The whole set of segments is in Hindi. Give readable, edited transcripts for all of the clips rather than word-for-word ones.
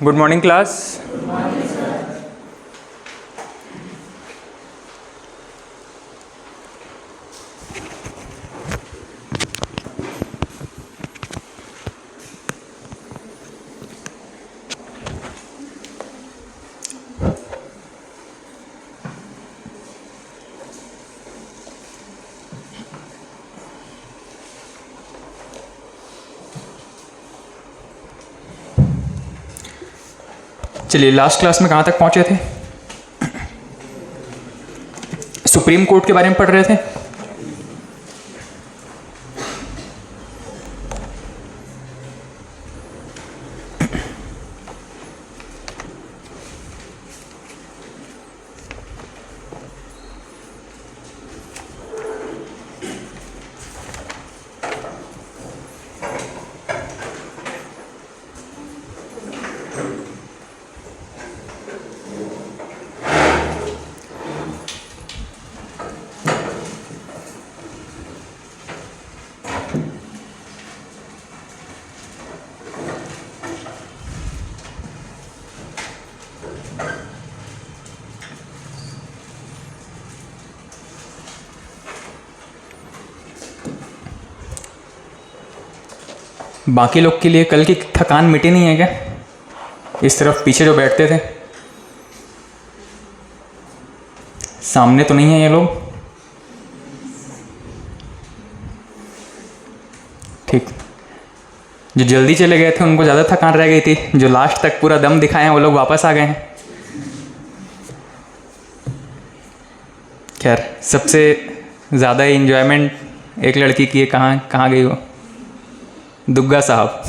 Good morning class. चलिए, लास्ट क्लास में कहाँ तक पहुँचे थे? सुप्रीम कोर्ट के बारे में पढ़ रहे थे। बाकी लोग के लिए कल की थकान मिटी नहीं है क्या? इस तरफ पीछे जो बैठते थे, सामने तो नहीं है ये लोग? ठीक। जो जल्दी चले गए थे उनको ज़्यादा थकान रह गई थी, जो लास्ट तक पूरा दम दिखाए हैं वो लोग वापस आ गए हैं। खैर, सबसे ज़्यादा इन्जॉयमेंट एक लड़की की है। कहाँ गई वो? दुग्गा साहब।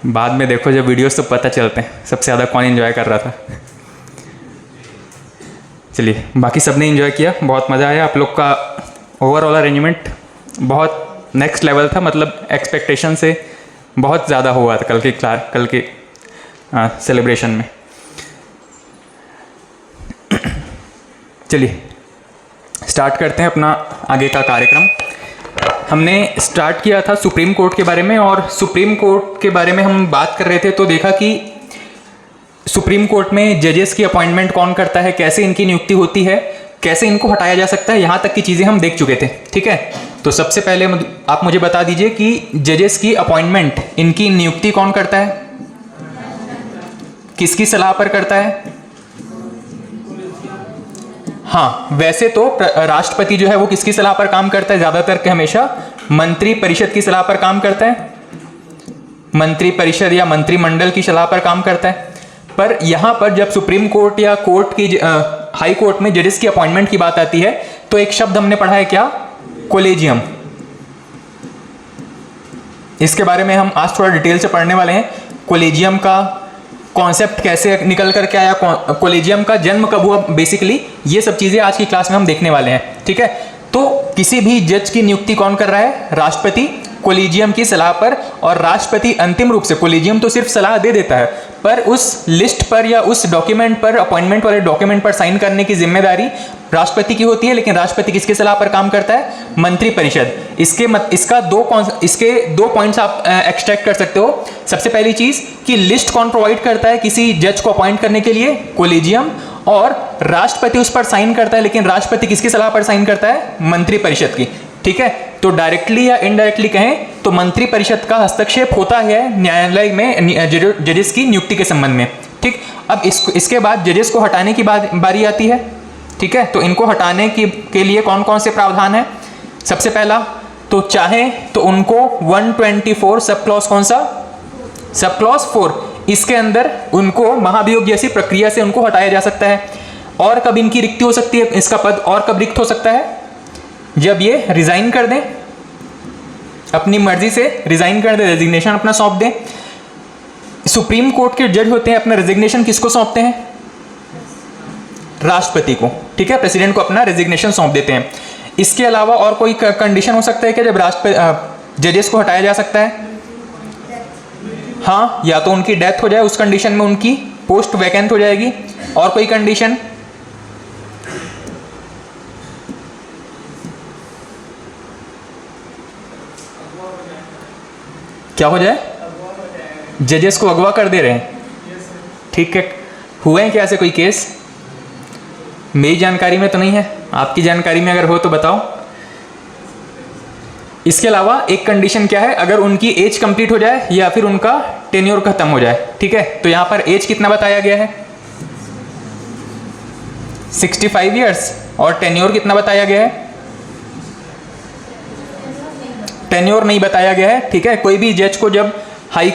बाद में देखो जब वीडियोस तो पता चलते हैं सबसे ज़्यादा कौन एंजॉय कर रहा था। चलिए, बाकी सबने एंजॉय किया, बहुत मज़ा आया। आप लोग का ओवरऑल अरेंजमेंट बहुत नेक्स्ट लेवल था, मतलब एक्सपेक्टेशन से बहुत ज़्यादा हुआ था कल के सेलिब्रेशन में। चलिए स्टार्ट करते हैं अपना आगे का कार्यक्रम। हमने स्टार्ट किया था सुप्रीम कोर्ट के बारे में, और सुप्रीम कोर्ट के बारे में हम बात कर रहे थे तो देखा कि सुप्रीम कोर्ट में जजेस की अपॉइंटमेंट कौन करता है, कैसे इनकी नियुक्ति होती है, कैसे इनको हटाया जा सकता है, यहाँ तक की चीज़ें हम देख चुके थे। ठीक है, तो सबसे पहले आप मुझे बता दीजिए कि जजेस की अपॉइंटमेंट, इनकी नियुक्ति कौन करता है, किसकी सलाह पर करता है? हाँ, वैसे तो राष्ट्रपति जो है वो किसकी सलाह पर काम करता है? ज़्यादातर के हमेशा मंत्री परिषद की सलाह पर काम करता है, मंत्री परिषद या मंत्रिमंडल की सलाह पर काम करता है। पर यहाँ पर जब सुप्रीम कोर्ट या कोर्ट की हाई कोर्ट में जजेस की अपॉइंटमेंट की बात आती है तो एक शब्द हमने पढ़ा है, क्या? कोलेजियम। इसके बारे में हम आज थोड़ा डिटेल से पढ़ने वाले हैं। कोलेजियम का कॉन्सेप्ट कैसे निकल कर के आया, कोलेजियम का जन्म कब हुआ, बेसिकली ये सब चीज़ें आज की क्लास में हम देखने वाले हैं। ठीक है, तो किसी भी जज की नियुक्ति कौन कर रहा है? राष्ट्रपति, कोलेजियम की सलाह पर। और राष्ट्रपति अंतिम रूप से, कोलेजियम तो सिर्फ सलाह दे देता है, पर उस लिस्ट पर या उस डॉक्यूमेंट पर, अपॉइंटमेंट वाले डॉक्यूमेंट पर साइन करने की जिम्मेदारी राष्ट्रपति की होती है। लेकिन राष्ट्रपति किसकी सलाह पर काम करता है? मंत्रिपरिषद। इसके दो पॉइंट्स आप एक्सट्रैक्ट कर सकते हो। सबसे पहली चीज कि लिस्ट कौन प्रोवाइड करता है किसी जज को अपॉइंट करने के लिए? कोलेजियम। और राष्ट्रपति उस पर साइन करता है, लेकिन राष्ट्रपति किसकी सलाह पर साइन करता है? मंत्रिपरिषद की। ठीक है, तो डायरेक्टली या इनडायरेक्टली कहें तो मंत्रिपरिषद का हस्तक्षेप होता है न्यायालय में जजेस की नियुक्ति के संबंध में। ठीक, अब इसके बाद जजेस को हटाने की बारी आती है। ठीक है, तो इनको हटाने के लिए कौन कौन से प्रावधान है? सबसे पहला तो चाहे तो उनको 124 सब क्लॉज, कौन सा? सब क्लॉज 4, इसके अंदर उनको महाभियोग जैसी प्रक्रिया से उनको हटाया जा सकता है। और कब इनकी रिक्ति हो सकती है, इसका पद और कब रिक्त हो सकता है? जब ये रिजाइन कर दें, अपनी मर्जी से रिजाइन कर दें, रेजिग्नेशन अपना सौंप दें। सुप्रीम कोर्ट के जज होते हैं, अपना रेजिग्नेशन किसको सौंपते हैं? राष्ट्रपति को। ठीक है, प्रेसिडेंट को अपना रेजिग्नेशन सौंप देते हैं। इसके अलावा और कोई कंडीशन हो सकता है क्या जब जजेस को हटाया जा सकता है? हाँ, या तो उनकी डेथ हो जाए, उस कंडीशन में उनकी पोस्ट वैकेंट हो जाएगी। और कोई कंडीशन? क्या हो जाए? जजेस को अगवा कर दे रहे हैं, ठीक है। हुए हैं क्या ऐसे कोई केस? मेरी जानकारी में तो नहीं है, आपकी जानकारी में अगर हो तो बताओ। इसके अलावा एक कंडीशन क्या है, अगर उनकी एज कंप्लीट हो जाए या फिर उनका टेन्योर खत्म हो जाए, ठीक है। तो यहां पर एज कितना बताया गया है? 65 ईयर्स। और टेन्योर कितना बताया गया है? टेन्योर नहीं बताया गया है, ठीक है। कोई भी जज को जब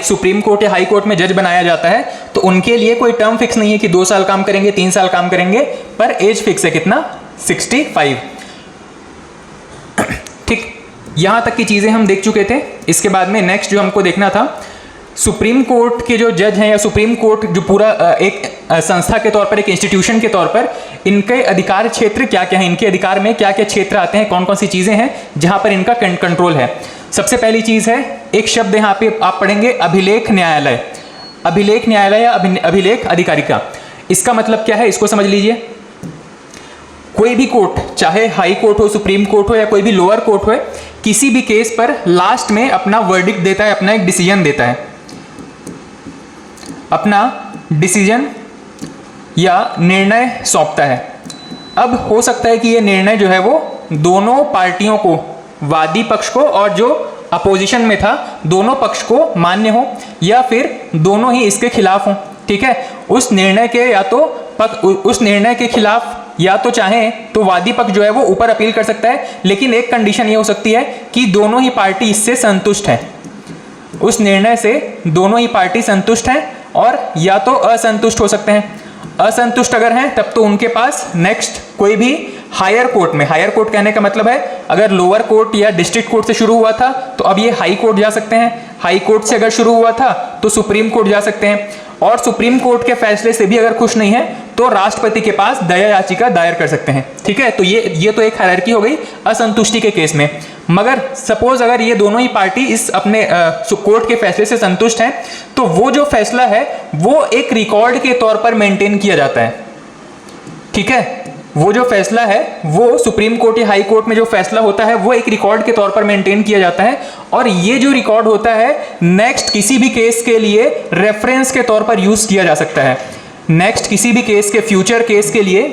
सुप्रीम कोर्ट या हाई कोर्ट में जज बनाया जाता है तो उनके लिए कोई टर्म फिक्स नहीं है कि 2 साल काम करेंगे, 3 साल काम करेंगे, पर एज फिक्स है कितना? 65। ठीक, यहां तक की चीजें हम देख चुके थे। इसके बाद में नेक्स्ट जो हमको देखना था, सुप्रीम कोर्ट के जो जज हैं या सुप्रीम कोर्ट जो पूरा एक संस्था के तौर पर, एक इंस्टीट्यूशन के तौर पर, इनके अधिकार क्षेत्र क्या क्या है, इनके अधिकार में क्या क्या क्षेत्र आते हैं, कौन कौन सी चीजें हैं जहां पर इनका कंट्रोल है। सबसे पहली चीज है, एक शब्द यहाँ पे आप पढ़ेंगे, अभिलेख न्यायालय। अभिलेख न्यायालय या अभिलेख अधिकारिका, इसका मतलब क्या है इसको समझ लीजिए। कोई भी कोर्ट, चाहे हाई कोर्ट हो, सुप्रीम कोर्ट हो या कोई भी लोअर कोर्ट हो, किसी भी केस पर लास्ट में अपना वर्डिक्ट देता है, अपना एक डिसीजन देता है, अपना डिसीजन या निर्णय सौंपता है। अब हो सकता है कि ये निर्णय जो है वो दोनों पार्टियों को, वादी पक्ष को और जो अपोजिशन में था, दोनों पक्ष को मान्य हो या फिर दोनों ही इसके खिलाफ हो, ठीक है। उस निर्णय के या तो उस निर्णय के खिलाफ या तो चाहे तो वादी पक्ष जो है वो ऊपर अपील कर सकता है, लेकिन एक कंडीशन ये हो सकती है कि दोनों ही पार्टी इससे संतुष्ट है, उस निर्णय से दोनों ही पार्टी संतुष्ट हैं और या तो असंतुष्ट हो सकते हैं। असंतुष्ट अगर हैं तब तो उनके पास नेक्स्ट कोई भी हायर कोर्ट में, हायर कोर्ट कहने का मतलब है अगर लोअर कोर्ट या डिस्ट्रिक्ट कोर्ट से शुरू हुआ था तो अब ये हाई कोर्ट जा सकते हैं, हाई कोर्ट से अगर शुरू हुआ था तो सुप्रीम कोर्ट जा सकते हैं, और सुप्रीम कोर्ट के फैसले से भी अगर खुश नहीं है तो राष्ट्रपति के पास दया याचिका दायर कर सकते हैं, ठीक है। तो ये तो एक हायरार्की हो गई असंतुष्टि के केस में। मगर सपोज अगर ये दोनों ही पार्टी इस अपने कोर्ट के फैसले से संतुष्ट हैं तो वो जो फैसला है वो एक रिकॉर्ड के तौर पर मेंटेन किया जाता है, ठीक है। वो जो फैसला है वो सुप्रीम कोर्ट या हाई कोर्ट में जो फैसला होता है वो एक रिकॉर्ड के तौर पर मेंटेन किया जाता है, और ये जो रिकॉर्ड होता है नेक्स्ट किसी भी केस के लिए रेफरेंस के तौर पर यूज किया जा सकता है। नेक्स्ट किसी भी केस के फ्यूचर केस के लिए,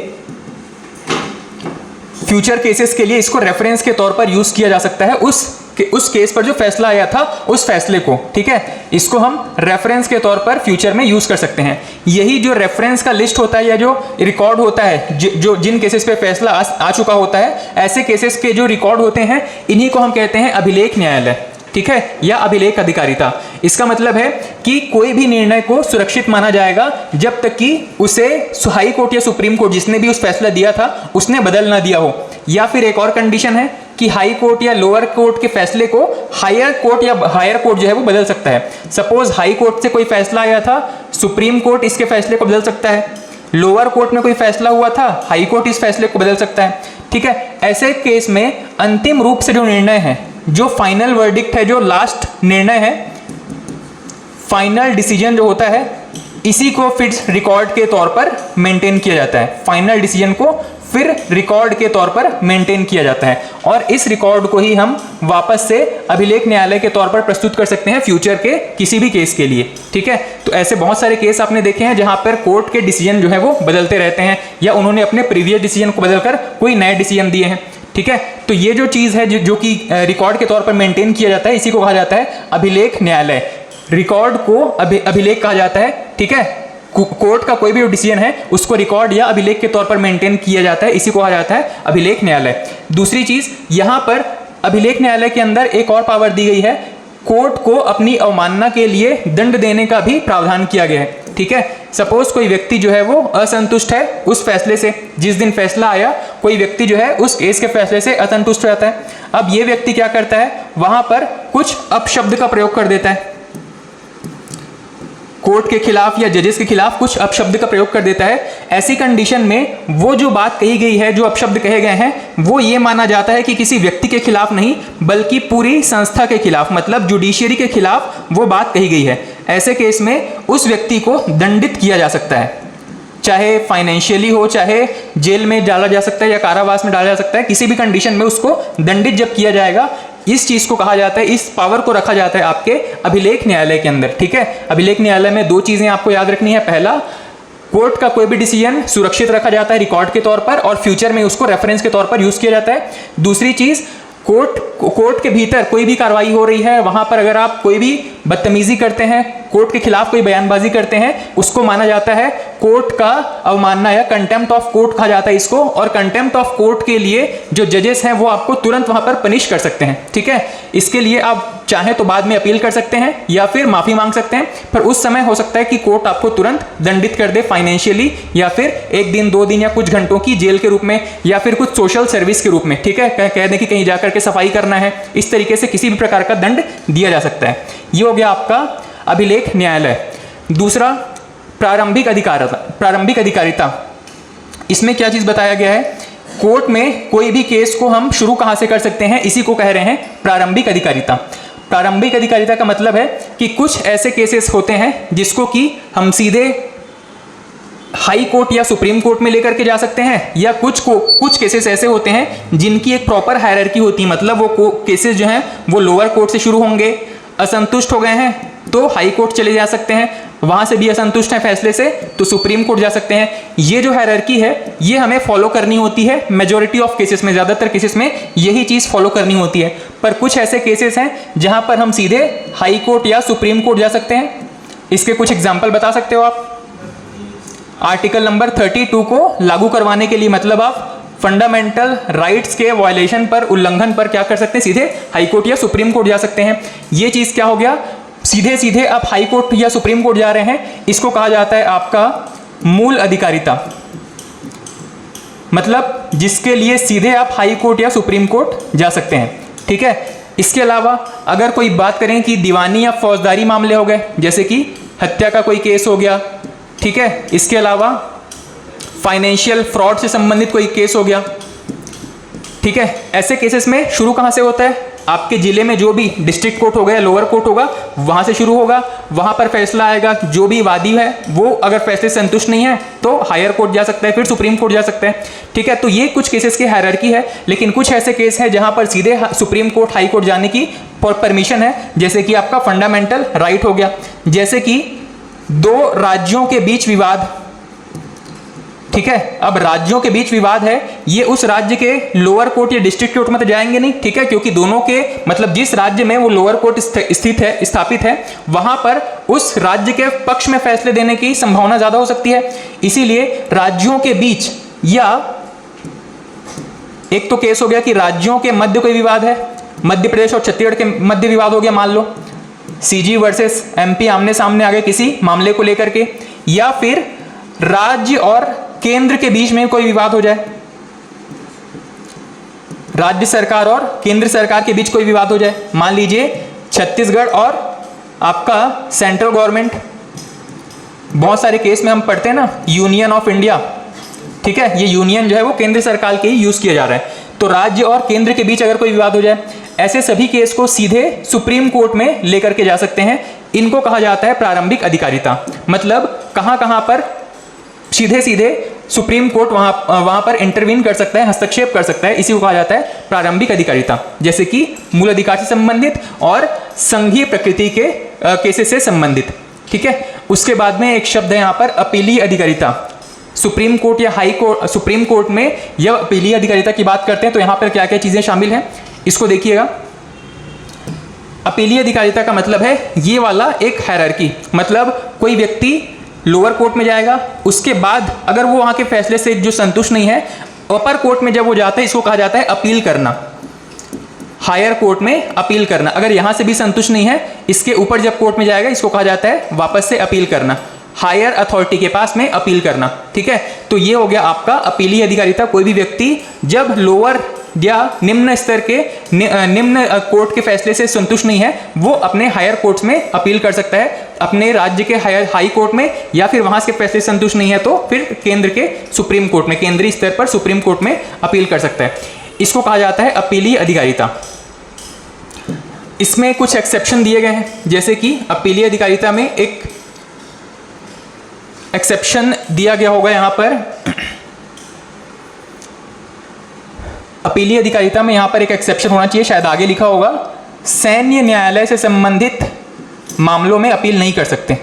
फ्यूचर केसेस के लिए इसको रेफरेंस के तौर पर यूज किया जा सकता है, उस केस पर जो फैसला आया था उस फैसले को, ठीक है। इसको हम रेफरेंस के तौर पर फ्यूचर में यूज कर सकते हैं। यही जो रेफरेंस का लिस्ट होता है या जो रिकॉर्ड होता है, जो जिन केसेस पे फैसला आ चुका होता है, ऐसे केसेस के जो रिकॉर्ड होते हैं इन्हीं को हम कहते हैं अभिलेख न्यायालय, ठीक है, या अभिलेख अधिकारिता। इसका मतलब है कि कोई भी निर्णय को सुरक्षित माना जाएगा जब तक कि उसे हाई कोर्ट या सुप्रीम कोर्ट जिसने भी उस फैसला दिया था उसने बदल ना दिया हो, या फिर एक और कंडीशन है कि हाई कोर्ट या लोअर कोर्ट के फैसले को हायर कोर्ट या हायर कोर्ट जो है वो बदल सकता है। सपोज हाई कोर्ट से कोई फैसला आया था, सुप्रीम कोर्ट इसके फैसले को बदल सकता है, लोअर कोर्ट में कोई फैसला हुआ था, हाई कोर्ट इस फैसले को बदल सकता है, ठीक है। ऐसे केस में अंतिम रूप से जो निर्णय है, जो फाइनल वर्डिक्ट है, जो लास्ट निर्णय है, फाइनल डिसीजन जो होता है, इसी को फिर रिकॉर्ड के तौर पर मेंटेन किया जाता है। फाइनल डिसीजन को फिर रिकॉर्ड के तौर पर मेंटेन किया जाता है, और इस रिकॉर्ड को ही हम वापस से अभिलेख न्यायालय के तौर पर प्रस्तुत कर सकते हैं फ्यूचर के किसी भी केस के लिए, ठीक है। तो ऐसे बहुत सारे केस आपने देखे हैं जहां पर कोर्ट के डिसीजन जो है वो बदलते रहते हैं, या उन्होंने अपने प्रीवियस डिसीजन को बदलकर कोई नए डिसीजन दिए हैं, ठीक है। तो ये जो चीज़ है जो कि रिकॉर्ड के तौर पर मेंटेन किया जाता है, इसी को कहा जाता है अभिलेख न्यायालय। रिकॉर्ड को अभिलेख कहा जाता है, ठीक है। कोर्ट का कोई भी डिसीजन है उसको रिकॉर्ड या अभिलेख के तौर पर मेंटेन किया जाता है, इसी को कहा जाता है अभिलेख न्यायालय। दूसरी चीज, यहां पर अभिलेख न्यायालय के अंदर एक और पावर दी गई है, कोर्ट को अपनी अवमानना के लिए दंड देने का भी प्रावधान किया गया है, ठीक है। सपोज कोई व्यक्ति जो है वो असंतुष्ट है उस फैसले से, जिस दिन फैसला आया कोई व्यक्ति जो है उस केस के फैसले से असंतुष्ट हो जाता है। अब ये व्यक्ति क्या करता है, वहां पर कुछ अपशब्द का प्रयोग कर देता है, कोर्ट के खिलाफ या जजेस के खिलाफ कुछ अपशब्द का प्रयोग कर देता है। ऐसी कंडीशन में वो जो बात कही गई है, जो अपशब्द कहे गए हैं, वो ये माना जाता है कि किसी व्यक्ति के खिलाफ नहीं बल्कि पूरी संस्था के खिलाफ, मतलब जुडिशियरी के खिलाफ वो बात कही गई है। ऐसे केस में उस व्यक्ति को दंडित किया जा सकता है, चाहे फाइनेंशियली हो, चाहे जेल में डाला जा सकता है या कारावास में डाला जा सकता है। किसी भी कंडीशन में उसको दंडित जब किया जाएगा, इस चीज़ को कहा जाता है, इस पावर को रखा जाता है आपके अभिलेख न्यायालय के अंदर। ठीक है, अभिलेख न्यायालय में दो चीज़ें आपको याद रखनी है। पहला, कोर्ट का कोई भी डिसीजन सुरक्षित रखा जाता है रिकॉर्ड के तौर पर, और फ्यूचर में उसको रेफरेंस के तौर पर यूज़ किया जाता है। दूसरी चीज़, कोर्ट के भीतर कोई भी कार्रवाई हो रही है, वहां पर अगर आप कोई भी बदतमीजी करते हैं, कोर्ट के खिलाफ कोई बयानबाजी करते हैं, उसको माना जाता है कोर्ट का अवमानना या कंटेम्प्ट ऑफ कोर्ट कहा जाता है इसको। और कंटेम्प्ट ऑफ कोर्ट के लिए जो जजेस हैं वो आपको तुरंत वहां पर पनिश कर सकते हैं। ठीक है, इसके लिए आप चाहे तो बाद में अपील कर सकते हैं या फिर माफी मांग सकते हैं, पर उस समय हो सकता है कि कोर्ट आपको तुरंत दंडित कर दे फाइनेंशियली, या फिर 1 दिन 2 दिन या कुछ घंटों की जेल के रूप में, या फिर कुछ सोशल सर्विस के रूप में। ठीक है, कह दें कि कहीं जाकर के सफाई करना है, इस तरीके से किसी भी प्रकार का दंड दिया जा सकता है। ये हो गया आपका अभिलेख न्यायालय। दूसरा, प्रारंभिक अधिकारिता। इसमें क्या चीज बताया गया है, कोर्ट में कोई भी केस को हम शुरू कहां से कर सकते हैं, इसी को कह रहे हैं प्रारंभिक अधिकारिता। प्रारंभिक अधिकारिता का मतलब है कि कुछ ऐसे केसेस होते हैं जिसको कि हम सीधे हाई कोर्ट या सुप्रीम कोर्ट में लेकर के जा सकते हैं, या कुछ केसेस ऐसे होते हैं जिनकी एक प्रॉपर हायरार्की होती है। मतलब वो केसेस जो हैं वो लोअर कोर्ट से शुरू होंगे, असंतुष्ट हो गए हैं तो हाई कोर्ट चले जा सकते हैं, वहां से भी असंतुष्ट हैं फैसले से तो सुप्रीम कोर्ट जा सकते हैं। ये जो हायरार्की है ये हमें फॉलो करनी होती है मेजॉरिटी ऑफ केसेस में, ज़्यादातर केसेस में यही चीज़ फॉलो करनी होती है। पर कुछ ऐसे केसेस हैं जहां पर हम सीधे हाई कोर्ट या सुप्रीम कोर्ट जा सकते हैं। इसके कुछ एग्जाम्पल बता सकते हो आप? आर्टिकल नंबर 32 को लागू करवाने के लिए, मतलब आप फंडामेंटल राइट्स के वायलेशन पर, उल्लंघन पर क्या कर सकते हैं, सीधे हाई कोर्ट या सुप्रीम कोर्ट जा सकते हैं। ये चीज़ क्या हो गया, सीधे सीधे आप हाई कोर्ट या सुप्रीम कोर्ट जा रहे हैं, इसको कहा जाता है आपका मूल अधिकारिता। मतलब जिसके लिए सीधे आप हाई कोर्ट या सुप्रीम कोर्ट जा सकते हैं। ठीक है, इसके अलावा अगर कोई बात करें कि दीवानी या फौजदारी मामले हो गए, जैसे कि हत्या का कोई केस हो गया, ठीक है, इसके अलावा फाइनेंशियल फ्रॉड से संबंधित कोई केस हो गया, ठीक है, ऐसे केसेस में शुरू कहां से होता है, आपके जिले में जो भी डिस्ट्रिक्ट कोर्ट होगा या लोअर कोर्ट होगा वहां से शुरू होगा, वहां पर फैसला आएगा, जो भी वादी है वो अगर फैसले से संतुष्ट नहीं है तो हायर कोर्ट जा सकता है, फिर सुप्रीम कोर्ट जा सकता है। ठीक है, तो ये कुछ केसेस की हायरार्की है, लेकिन कुछ ऐसे केस हैं जहां पर सीधे सुप्रीम कोर्ट हाई कोर्ट जाने की परमिशन है, जैसे कि आपका फंडामेंटल राइट हो गया, जैसे कि 2 राज्यों के बीच विवाद। ठीक है, अब राज्यों के बीच विवाद है, ये उस राज्य के लोअर कोर्ट या डिस्ट्रिक्ट कोर्ट में तो जाएंगे नहीं। ठीक है, क्योंकि दोनों के मतलब जिस राज्य में वो लोअर कोर्ट स्थापित है वहां पर उस राज्य के पक्ष में फैसले देने की संभावना ज्यादा हो सकती है। इसीलिए राज्यों के बीच, या एक तो केस हो गया कि राज्यों के मध्य कोई विवाद है, मध्य प्रदेश और छत्तीसगढ़ के मध्य विवाद हो गया, मान लो सीजी वर्सेस एमपी आमने सामने आ गए किसी मामले को लेकर के, या फिर राज्य और केंद्र के बीच में कोई विवाद हो जाए, राज्य सरकार और केंद्र सरकार के बीच कोई विवाद हो जाए, मान लीजिए छत्तीसगढ़ और आपका सेंट्रल गवर्नमेंट, बहुत सारे केस में हम पढ़ते हैं ना यूनियन ऑफ इंडिया। ठीक है, ये यूनियन जो है वो केंद्र सरकार के ही यूज किया जा रहा है, तो राज्य और केंद्र के बीच अगर कोई विवाद हो जाए, ऐसे सभी केस को सीधे सुप्रीम कोर्ट में लेकर के जा सकते हैं। इनको कहा जाता है प्रारंभिक अधिकारिता। मतलब कहां कहां पर सीधे सीधे सुप्रीम कोर्ट वहां पर इंटरवीन कर सकता है, हस्तक्षेप कर सकता है, इसी को कहा जाता है प्रारंभिक अधिकारिता, जैसे कि मूल अधिकार से संबंधित और संघीय प्रकृति के केसेस से संबंधित। ठीक है, उसके बाद में एक शब्द है यहाँ पर अपीलीय अधिकारिता। सुप्रीम कोर्ट या हाई कोर्ट, सुप्रीम कोर्ट में यह अपीलीय अधिकारिता की बात करते हैं तो यहाँ पर क्या क्या चीजें शामिल हैं इसको देखिएगा। अपीलीय अधिकारिता का मतलब है ये वाला एक हायरार्की, मतलब कोई व्यक्ति लोअर कोर्ट में जाएगा, उसके बाद अगर वो वहां के फैसले से जो संतुष्ट नहीं है, अपर कोर्ट में जब वो जाता है, इसको कहा जाता है अपील करना, हायर कोर्ट में अपील करना। अगर यहां से भी संतुष्ट नहीं है, इसके ऊपर जब कोर्ट में जाएगा, इसको कहा जाता है वापस से अपील करना, हायर अथॉरिटी के पास में अपील करना। ठीक है, तो ये हो गया आपका अपीलीय अधिकारिता। कोई भी व्यक्ति जब लोअर या निम्न स्तर के निम्न कोर्ट के फैसले से संतुष्ट नहीं है, वो अपने हायर कोर्ट्स में अपील कर सकता है, अपने राज्य के हाई कोर्ट में, या फिर वहां के फैसले से संतुष्ट नहीं है तो फिर केंद्र के सुप्रीम कोर्ट में, केंद्रीय स्तर पर सुप्रीम कोर्ट में अपील कर सकता है। इसको कहा जाता है अपीलीय अधिकारिता। इसमें कुछ एक्सेप्शन दिए गए हैं, जैसे कि अपीलीय अधिकारिता में एक एक्सेप्शन दिया गया होगा यहाँ पर, अपीलीय अधिकारिता में यहाँ पर एक एक्सेप्शन होना चाहिए, शायद आगे लिखा होगा, सैन्य न्यायालय से संबंधित मामलों में अपील नहीं कर सकते।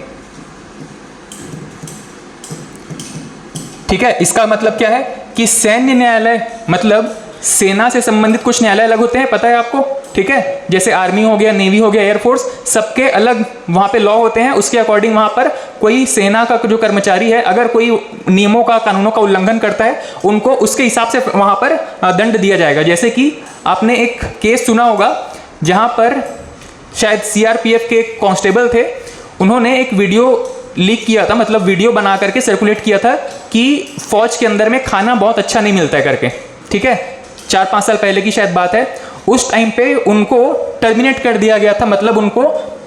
ठीक है, इसका मतलब क्या है कि सैन्य न्यायालय मतलब सेना से संबंधित कुछ न्यायालय अलग होते हैं, पता है आपको। ठीक है, जैसे आर्मी हो गया, नेवी हो गया, एयरफोर्स, सबके अलग वहाँ पे लॉ होते हैं। उसके अकॉर्डिंग वहाँ पर कोई सेना का जो कर्मचारी है अगर कोई नियमों का, कानूनों का उल्लंघन करता है, उनको उसके हिसाब से वहाँ पर दंड दिया जाएगा। जैसे कि आपने एक केस सुना होगा जहाँ पर शायद सीआरपीएफ के एक कांस्टेबल थे, उन्होंने एक वीडियो लीक किया था, मतलब वीडियो बना करके सर्कुलेट किया था कि फौज के अंदर में खाना बहुत अच्छा नहीं मिलता है करके। ठीक है, 4-5 साल पहले की शायद बात है। उस टाइम पे उनको टर्मिनेट कर दिया गया था, मतलब उनको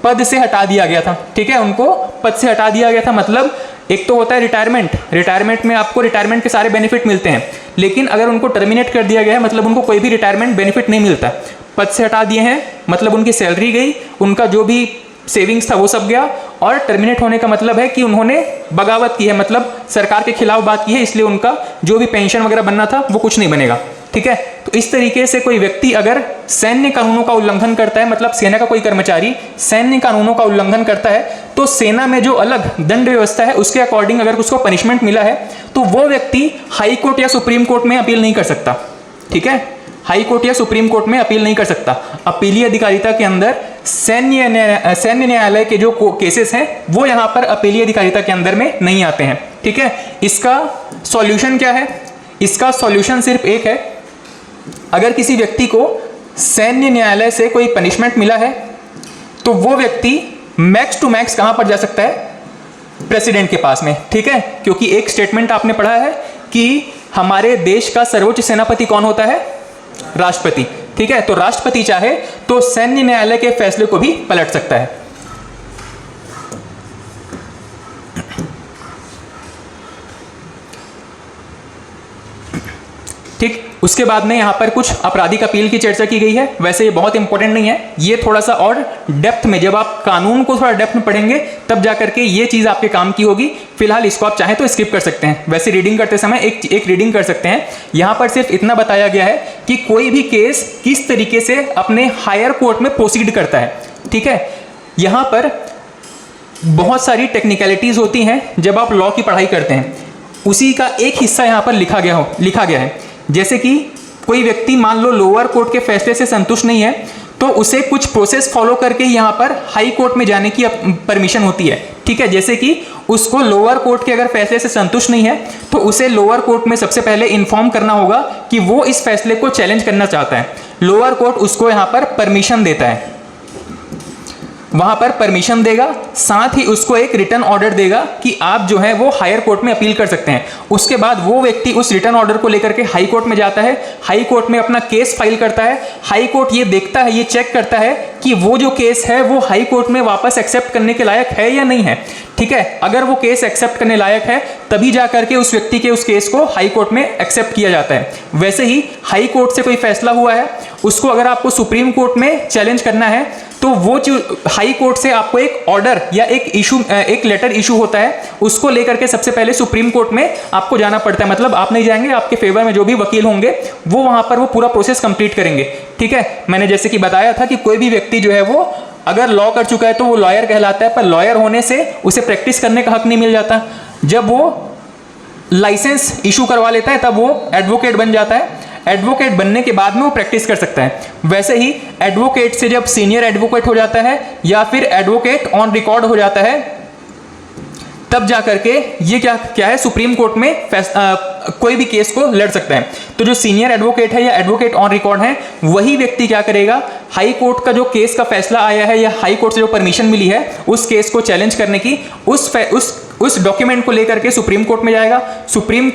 पद से हटा दिया गया था। ठीक है, उनको पद से हटा दिया गया था। मतलब एक तो होता है रिटायरमेंट, रिटायरमेंट में आपको रिटायरमेंट के सारे बेनिफिट मिलते हैं, लेकिन अगर उनको टर्मिनेट कर दिया गया है मतलब उनको कोई भी रिटायरमेंट बेनिफिट नहीं मिलता। पद से हटा दिए हैं मतलब उनकी सैलरी गई, उनका जो भी सेविंग्स था वो सब गया, और टर्मिनेट होने का मतलब है कि उन्होंने बगावत की है, मतलब सरकार के खिलाफ बात की है, इसलिए उनका जो भी पेंशन वगैरह बनना था वो कुछ नहीं बनेगा। ठीक है, तो इस तरीके से कोई व्यक्ति अगर सैन्य कानूनों का उल्लंघन करता है, मतलब सेना का कोई कर्मचारी सैन्य कानूनों का उल्लंघन करता है, तो सेना में जो अलग दंड व्यवस्था है उसके अकॉर्डिंग अगर उसको पनिशमेंट मिला है तो वो व्यक्ति हाई कोर्ट या सुप्रीम कोर्ट में अपील नहीं कर सकता। ठीक है, हाई कोर्ट या सुप्रीम कोर्ट में अपील नहीं कर सकता। अपीलीय अधिकारिता के अंदर सैन्य न्यायालय के जो केसेस हैं वो यहाँ पर अपीलीय अधिकारिता के अंदर में नहीं आते हैं। ठीक है, इसका सॉल्यूशन क्या है? इसका सॉल्यूशन सिर्फ एक है, अगर किसी व्यक्ति को सैन्य न्यायालय से कोई पनिशमेंट मिला है तो वो व्यक्ति मैक्स टू मैक्स कहां पर जा सकता है? प्रेसिडेंट के पास में। ठीक है, क्योंकि एक स्टेटमेंट आपने पढ़ा है कि हमारे देश का सर्वोच्च सेनापति कौन होता है? राष्ट्रपति। ठीक है, तो राष्ट्रपति चाहे तो सैन्य न्यायालय के फैसले को भी पलट सकता है। ठीक, उसके बाद में यहाँ पर कुछ आपराधिक अपील की चर्चा की गई है। वैसे ये बहुत इंपॉर्टेंट नहीं है, ये थोड़ा सा और डेप्थ में, जब आप कानून को थोड़ा डेप्थ में पढ़ेंगे तब जाकर के ये चीज़ आपके काम की होगी। फिलहाल इसको आप चाहें तो स्किप कर सकते हैं। वैसे रीडिंग करते समय एक रीडिंग कर सकते हैं। यहाँ पर सिर्फ इतना बताया गया है कि कोई भी केस किस तरीके से अपने हायर कोर्ट में प्रोसीड करता है। ठीक है, यहाँ पर बहुत सारी टेक्निकलिटीज़ होती हैं जब आप लॉ की पढ़ाई करते हैं, उसी का एक हिस्सा यहाँ पर लिखा गया है। जैसे कि कोई व्यक्ति मान लो लोअर कोर्ट के फैसले से संतुष्ट नहीं है तो उसे कुछ प्रोसेस फॉलो करके यहाँ पर हाई कोर्ट में जाने की परमिशन होती है। ठीक है, जैसे कि उसको लोअर कोर्ट के अगर फैसले से संतुष्ट नहीं है तो उसे लोअर कोर्ट में सबसे पहले इन्फॉर्म करना होगा कि वो इस फैसले को चैलेंज करना चाहता है। लोअर कोर्ट उसको यहाँ पर परमिशन देता है, वहां पर परमिशन देगा, साथ ही उसको एक रिटर्न ऑर्डर देगा कि आप जो है वो हायर कोर्ट में अपील कर सकते हैं। उसके बाद वो व्यक्ति उस रिटर्न ऑर्डर को लेकर के हाई कोर्ट में जाता है, हाई कोर्ट में अपना केस फाइल करता है। हाई कोर्ट ये देखता है, ये चेक करता है कि वो जो केस है वो हाई कोर्ट में वापस एक्सेप्ट करने के लायक है या नहीं है। ठीक है, अगर वो केस एक्सेप्ट करने लायक है तभी जा करके उस व्यक्ति के उस केस को हाई कोर्ट में एक्सेप्ट किया जाता है। वैसे ही हाई कोर्ट से कोई फैसला हुआ है, उसको अगर आपको सुप्रीम कोर्ट में चैलेंज करना है तो वो हाई कोर्ट से आपको एक ऑर्डर या एक लेटर इशू होता है, उसको लेकर के सबसे पहले सुप्रीम कोर्ट में आपको जाना पड़ता है। मतलब आप नहीं जाएंगे, आपके फेवर में जो भी वकील होंगे वो वहां पर वो पूरा प्रोसेस कंप्लीट करेंगे। ठीक है, मैंने जैसे कि बताया था कि कोई भी व्यक्ति जो है वो अगर लॉ कर चुका है तो वो लॉयर कहलाता है, पर लॉयर होने से उसे प्रैक्टिस करने का हक नहीं मिल जाता। जब वो लाइसेंस इशू करवा लेता है तब वो एडवोकेट बन जाता है। एडवोकेट बनने के बाद में वो प्रैक्टिस कर सकता है। वैसे ही एडवोकेट से जब सीनियर एडवोकेट हो जाता है या फिर एडवोकेट ऑन रिकॉर्ड हो जाता है तब जाकर के ये क्या है, सुप्रीम कोर्ट में कोई भी केस को लड़ सकता है। तो जो सीनियर एडवोकेट है या एडवोकेट ऑन रिकॉर्ड है वही व्यक्ति क्या करेगा, हाई कोर्ट का जो केस का फैसला आया है या हाई कोर्ट से जो परमिशन मिली है उस केस को चैलेंज करने की उस डॉक्यूमेंट को लेकर के सुप्रीम कोर्ट में जाएगा। सुप्रीम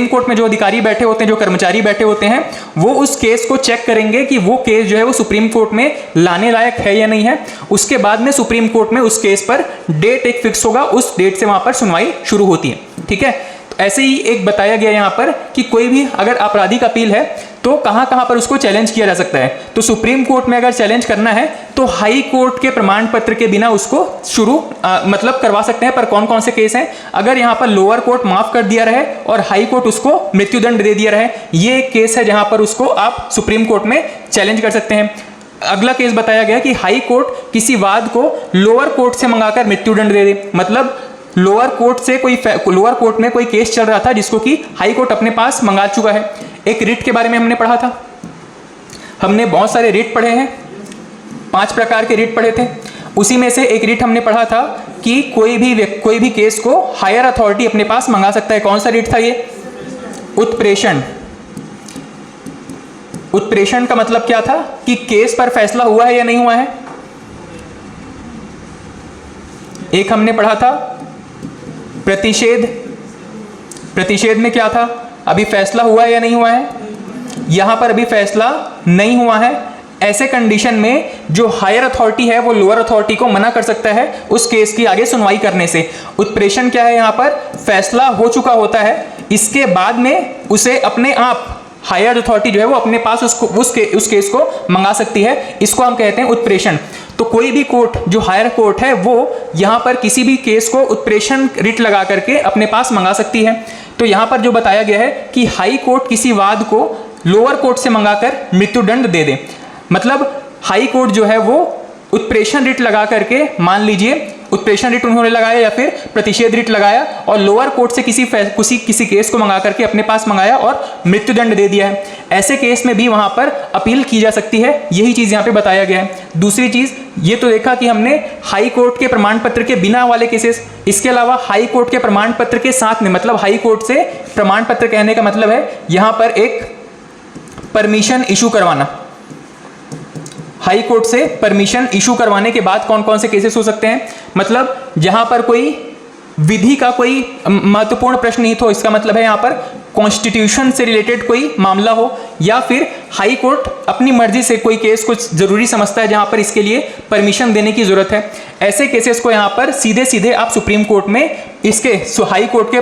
कोर्ट में जो अधिकारी बैठे होते हैं, जो कर्मचारी बैठे होते हैं, वो उस केस को चेक करेंगे कि वो केस जो है वो सुप्रीम कोर्ट में लाने लायक है या नहीं है। उसके बाद में सुप्रीम कोर्ट में उस केस पर डेट एक फिक्स होगा, उस डेट से वहां पर सुनवाई शुरू होती है। ठीक है, तो ऐसे ही एक बताया गया यहाँ पर कि कोई भी अगर आपराधिक अपील है तो कहाँ कहाँ पर उसको चैलेंज किया जा सकता है। तो सुप्रीम कोर्ट में अगर चैलेंज करना है तो हाई कोर्ट के प्रमाण पत्र के बिना उसको मतलब करवा सकते हैं। पर कौन कौन से केस हैं? अगर यहाँ पर लोअर कोर्ट माफ कर दिया रहे और हाई कोर्ट उसको मृत्युदंड दे दिया रहे, ये एक केस है जहां पर उसको आप सुप्रीम कोर्ट में चैलेंज कर सकते हैं। अगला केस बताया गया कि हाई कोर्ट किसी वाद को लोअर कोर्ट से मंगाकर मृत्युदंड दे दे। मतलब लोअर कोर्ट में कोई केस चल रहा था जिसको कि हाई कोर्ट अपने पास मंगा चुका है। एक रिट के बारे में हमने पढ़ा था, हमने बहुत सारे रिट पढ़े हैं, 5 प्रकार के रिट पढ़े थे। उसी में से एक रिट हमने पढ़ा था कि कोई भी केस को हायर अथॉरिटी अपने पास मंगा सकता है। कौन सा रिट था ये? उत्प्रेषण। उत्प्रेषण का मतलब क्या था कि केस पर फैसला हुआ है या नहीं हुआ है। एक हमने पढ़ा था प्रतिषेध। प्रतिषेध में क्या था? अभी फैसला हुआ है या नहीं हुआ है। यहां पर अभी फैसला नहीं हुआ है। ऐसे कंडीशन में जो हायर अथॉरिटी है वो लोअर अथॉरिटी को मना कर सकता है उस केस की आगे सुनवाई करने से। उत्प्रेषण क्या है? यहां पर फैसला हो चुका होता है, इसके बाद में उसे अपने आप हायर अथॉरिटी जो है वो अपने पास उस केस को मंगा सकती है। इसको हम कहते हैं उत्प्रेषण। तो कोई भी कोर्ट जो हायर कोर्ट है वो यहां पर किसी भी केस को उत्प्रेषण रिट लगा करके अपने पास मंगा सकती है। तो यहां पर जो बताया गया है कि हाई कोर्ट किसी वाद को लोअर कोर्ट से मंगाकर मृत्युदंड दे दे। मतलब हाई कोर्ट जो है वो उत्प्रेषण रिट लगा करके, मान लीजिए उत्प्रेषण रिट उन्होंने लगाया या फिर प्रतिषेध रिट लगाया और लोअर कोर्ट से किसी केस को मंगा करके अपने पास मंगाया और मृत्युदंड दे दिया है। ऐसे केस में भी वहां पर अपील की जा सकती है। यही चीज यहां पे बताया गया है। दूसरी चीज ये तो देखा कि हमने हाई कोर्ट के प्रमाण पत्र के बिना वाले केसेस, इसके अलावा हाई कोर्ट के प्रमाण पत्र के साथ में, मतलब हाई कोर्ट से प्रमाण पत्र कहने का मतलब है यहां पर एक परमिशन इशू करवाना। हाई कोर्ट से परमिशन इशू करवाने के बाद कौन कौन से केसेस हो सकते हैं? मतलब जहां पर कोई विधि का कोई महत्वपूर्ण प्रश्न नहीं तो इसका मतलब है यहां पर कॉन्स्टिट्यूशन से रिलेटेड कोई मामला हो, या फिर हाई कोर्ट अपनी मर्जी से कोई केस कुछ जरूरी समझता है जहां पर इसके लिए परमिशन देने की जरूरत है। ऐसे केसेस को यहां पर सीधे सीधे आप सुप्रीम कोर्ट में इसके हाई कोर्ट के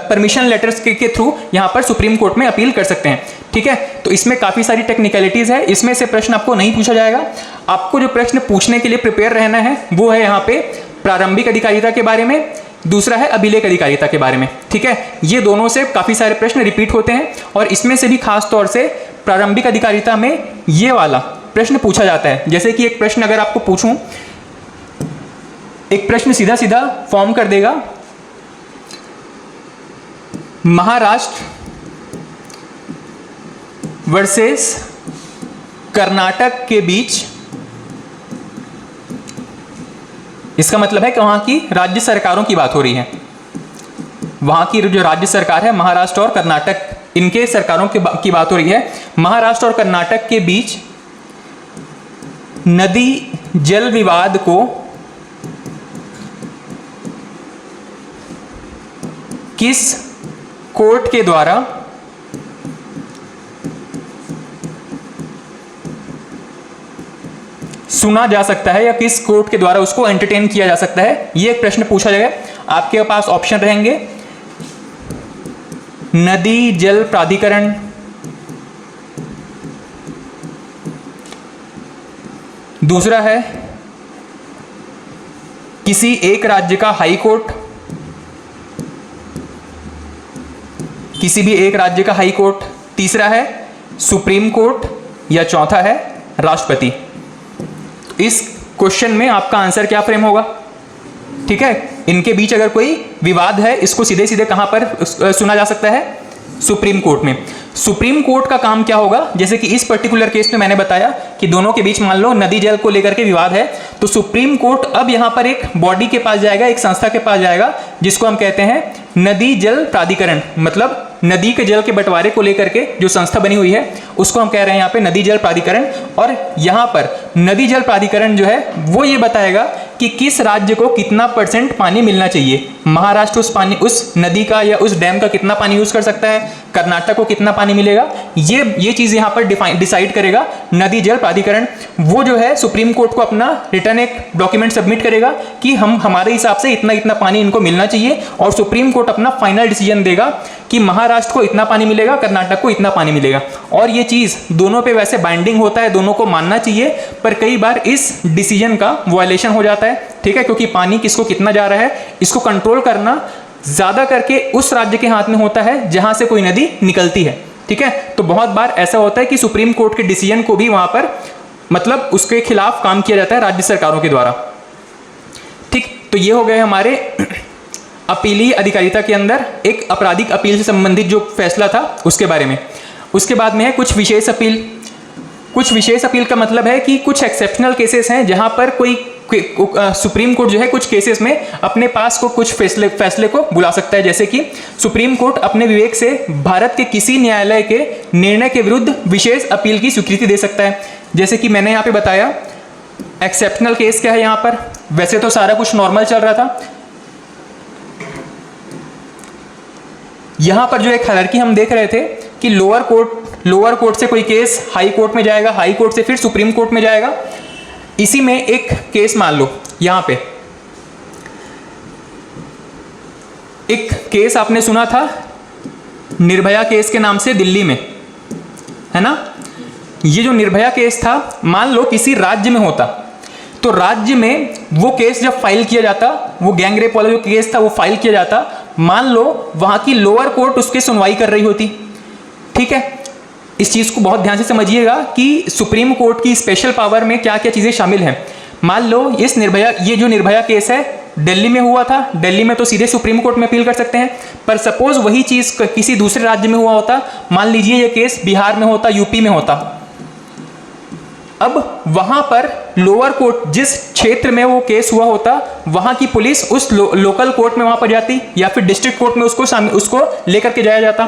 परमिशन लेटर्स के थ्रू यहां पर सुप्रीम कोर्ट में अपील कर सकते हैं। ठीक है, तो इसमें काफी सारी टेक्निकलिटीज है। इसमें से प्रश्न आपको नहीं पूछा जाएगा। आपको जो प्रश्न पूछने के लिए प्रिपेयर रहना है वो है यहाँ पे प्रारंभिक अधिकारिता के बारे में, दूसरा है अभिलेख अधिकारिता के बारे में। ठीक है, ये दोनों से काफी सारे प्रश्न रिपीट होते हैं और इसमें से भी खास तौर से प्रारंभिक अधिकारिता में ये वाला प्रश्न पूछा जाता है। जैसे कि एक प्रश्न अगर आपको पूछूं, एक प्रश्न सीधा सीधा फॉर्म कर देगा, महाराष्ट्र वर्सेस कर्नाटक के बीच, इसका मतलब है कि वहां की राज्य सरकारों की बात हो रही है। वहां की जो राज्य सरकार है महाराष्ट्र और कर्नाटक, इनके सरकारों की बात हो रही है। महाराष्ट्र और कर्नाटक के बीच नदी जल विवाद को किस कोर्ट के द्वारा सुना जा सकता है या किस कोर्ट के द्वारा उसको एंटरटेन किया जा सकता है, ये एक प्रश्न पूछा जाएगा। आपके पास ऑप्शन रहेंगे नदी जल प्राधिकरण, दूसरा है किसी एक राज्य का हाई कोर्ट, किसी भी एक राज्य का हाई कोर्ट, तीसरा है सुप्रीम कोर्ट, या चौथा है राष्ट्रपति। इस क्वेश्चन में आपका आंसर क्या फ्रेम होगा? ठीक है, इनके बीच अगर कोई विवाद है इसको सीधे सीधे कहां पर सुना जा सकता है? सुप्रीम कोर्ट में। सुप्रीम कोर्ट का काम क्या होगा? जैसे कि इस पर्टिकुलर केस में मैंने बताया कि दोनों के बीच मान लो नदी जल को लेकर के विवाद है, तो सुप्रीम कोर्ट अब यहां पर एक बॉडी के पास जाएगा, एक संस्था के पास जाएगा जिसको हम कहते हैं नदी जल प्राधिकरण। मतलब नदी के जल के बंटवारे को लेकर के जो संस्था बनी हुई है उसको हम कह रहे हैं यहाँ पे नदी जल प्राधिकरण। और यहाँ पर नदी जल प्राधिकरण जो है वो ये बताएगा कि किस राज्य को कितना % पानी मिलना चाहिए। महाराष्ट्र उस नदी का या उस डैम का कितना पानी यूज कर सकता है, कर्नाटक को कितना पानी मिलेगा, ये चीज यहाँ पर डिसाइड करेगा नदी जल प्राधिकरण। वो जो है सुप्रीम कोर्ट को अपना रिटर्न एक डॉक्यूमेंट सबमिट करेगा कि हमारे हिसाब से इतना इतना पानी इनको मिलना चाहिए, और सुप्रीम कोर्ट अपना फाइनल डिसीजन देगा कि कि महाराष्ट्र को इतना पानी मिलेगा, कर्नाटक को इतना पानी मिलेगा, और ये चीज़ दोनों पे वैसे बाइंडिंग होता है, दोनों को मानना चाहिए, पर कई बार इस डिसीजन का वायलेशन हो जाता है, ठीक है, क्योंकि पानी किसको कितना जा रहा है इसको कंट्रोल करना ज़्यादा करके उस राज्य के हाथ में होता है जहाँ से कोई नदी निकलती है, ठीक है। तो बहुत बार ऐसा होता है कि सुप्रीम कोर्ट के डिसीजन को भी वहाँ पर मतलब उसके खिलाफ काम किया जाता है राज्य सरकारों के द्वारा, ठीक। तो ये हो गए हमारे अपीलीय अधिकारिता के अंदर एक आपराधिक अपील से संबंधित जो फैसला था उसके बारे में। उसके बाद में है कुछ विशेष अपील। कुछ विशेष अपील का मतलब है कि कुछ एक्सेप्शनल केसेस हैं जहां पर कोई सुप्रीम कोर्ट जो है कुछ केसेस में अपने पास को कुछ फैसले को बुला सकता है, जैसे कि सुप्रीम कोर्ट अपने विवेक से भारत के किसी न्यायालय के निर्णय के विरुद्ध विशेष अपील की स्वीकृति दे सकता है। जैसे कि मैंने यहाँ पे बताया एक्सेप्शनल केस क्या है यहाँ पर, वैसे तो सारा कुछ नॉर्मल चल रहा था, यहाँ पर जो एक हायरार्की हम देख रहे थे कि लोअर कोर्ट से कोई केस हाई कोर्ट में जाएगा, हाई कोर्ट से फिर सुप्रीम कोर्ट में जाएगा। इसी में एक केस मान लो, यहाँ पे एक केस आपने सुना था निर्भया केस के नाम से दिल्ली में, है ना। ये जो निर्भया केस था, मान लो किसी राज्य में होता, तो राज्य में वो केस जब फाइल किया जाता, वो गैंग रेप वाला जो केस था वो फाइल किया जाता, मान लो वहां की लोअर कोर्ट उसकी सुनवाई कर रही होती, ठीक है। इस चीज को बहुत ध्यान से समझिएगा कि सुप्रीम कोर्ट की स्पेशल पावर में क्या क्या चीजें शामिल हैं। मान लो ये जो निर्भया केस है दिल्ली में हुआ था, दिल्ली में तो सीधे सुप्रीम कोर्ट में अपील कर सकते हैं, पर सपोज वही चीज किसी दूसरे राज्य में हुआ होता, मान लीजिए ये केस बिहार में होता, यूपी में होता, अब वहां पर लोअर कोर्ट जिस क्षेत्र में वो केस हुआ होता, वहां की पुलिस उस लोकल कोर्ट में वहां पर जाती या फिर डिस्ट्रिक्ट कोर्ट में उसको लेकर के जाया जाता।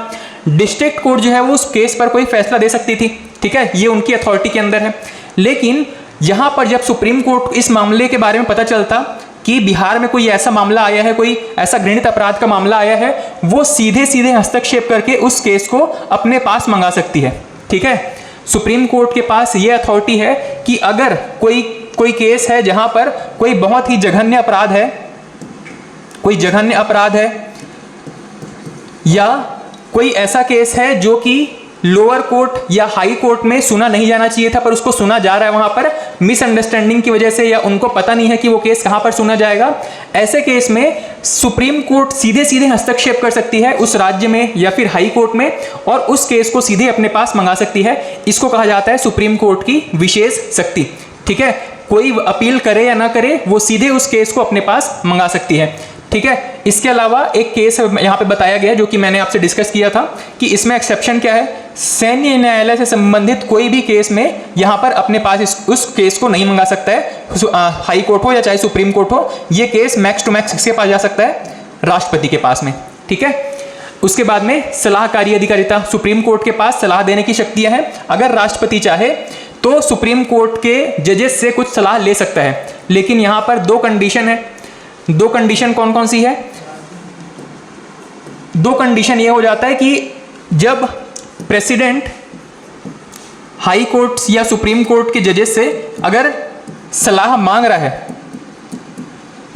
डिस्ट्रिक्ट कोर्ट जो है वो उस केस पर कोई फैसला दे सकती थी, ठीक है, ये उनकी अथॉरिटी के अंदर है। लेकिन यहां पर जब सुप्रीम कोर्ट इस मामले के बारे में पता चलता कि बिहार में कोई ऐसा मामला आया है, कोई ऐसा घृणित अपराध का मामला आया है, वो सीधे सीधे हस्तक्षेप करके उस केस को अपने पास मंगा सकती है, ठीक है। सुप्रीम कोर्ट के पास ये अथॉरिटी है कि अगर कोई केस है जहां पर कोई बहुत ही जघन्य अपराध है, या कोई ऐसा केस है जो कि लोअर कोर्ट या हाई कोर्ट में सुना नहीं जाना चाहिए था पर उसको सुना जा रहा है वहां पर मिसअंडरस्टैंडिंग की वजह से, या उनको पता नहीं है कि वो केस कहां पर सुना जाएगा, ऐसे केस में सुप्रीम कोर्ट सीधे सीधे हस्तक्षेप कर सकती है उस राज्य में या फिर हाई कोर्ट में, और उस केस को सीधे अपने पास मंगा सकती है। इसको कहा जाता है सुप्रीम कोर्ट की विशेष शक्ति, ठीक है। कोई अपील करे या ना करे, वो सीधे उस केस को अपने पास मंगा सकती है, ठीक है। इसके अलावा एक केस यहाँ पे बताया गया है जो कि मैंने आपसे डिस्कस किया था कि इसमें एक्सेप्शन क्या है, सैन्य न्यायालय से संबंधित कोई भी केस में यहाँ पर अपने पास उस केस को नहीं मंगा सकता है, हाई कोर्ट हो या चाहे सुप्रीम कोर्ट हो, ये केस मैक्स टू मैक्स किसके पास जा सकता है, राष्ट्रपति के पास में, ठीक है। उसके बाद में सलाहकारी अधिकारिता, सुप्रीम कोर्ट के पास सलाह देने की शक्तियां हैं। अगर राष्ट्रपति चाहे तो सुप्रीम कोर्ट के जजेस से कुछ सलाह ले सकता है, लेकिन यहाँ पर दो कंडीशन है। दो कंडीशन कौन कौन सी है? दो कंडीशन ये हो जाता है कि जब प्रेसिडेंट हाई कोर्ट या सुप्रीम कोर्ट के जजेस से अगर सलाह मांग रहा है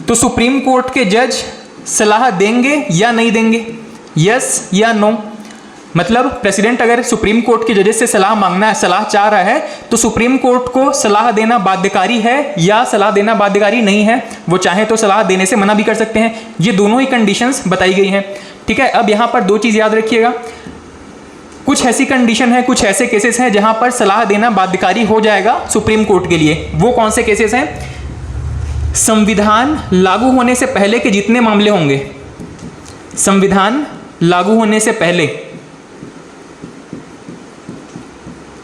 तो सुप्रीम कोर्ट के जज सलाह देंगे या नहीं देंगे, यस या नो। मतलब प्रेसिडेंट अगर सुप्रीम कोर्ट के जजेस से सलाह चाह रहा है तो सुप्रीम कोर्ट को सलाह देना बाध्यकारी है या सलाह देना बाध्यकारी नहीं है, वो चाहे तो सलाह देने से मना भी कर सकते हैं। ये दोनों ही कंडीशंस बताई गई हैं, ठीक है। अब यहाँ पर दो चीज़ याद रखिएगा, कुछ ऐसी कंडीशन है, कुछ ऐसे केसेस हैं जहां पर सलाह देना बाध्यकारी हो जाएगा सुप्रीम कोर्ट के लिए। वो कौन से केसेस हैं? संविधान लागू होने से पहले के जितने मामले होंगे, संविधान लागू होने से पहले,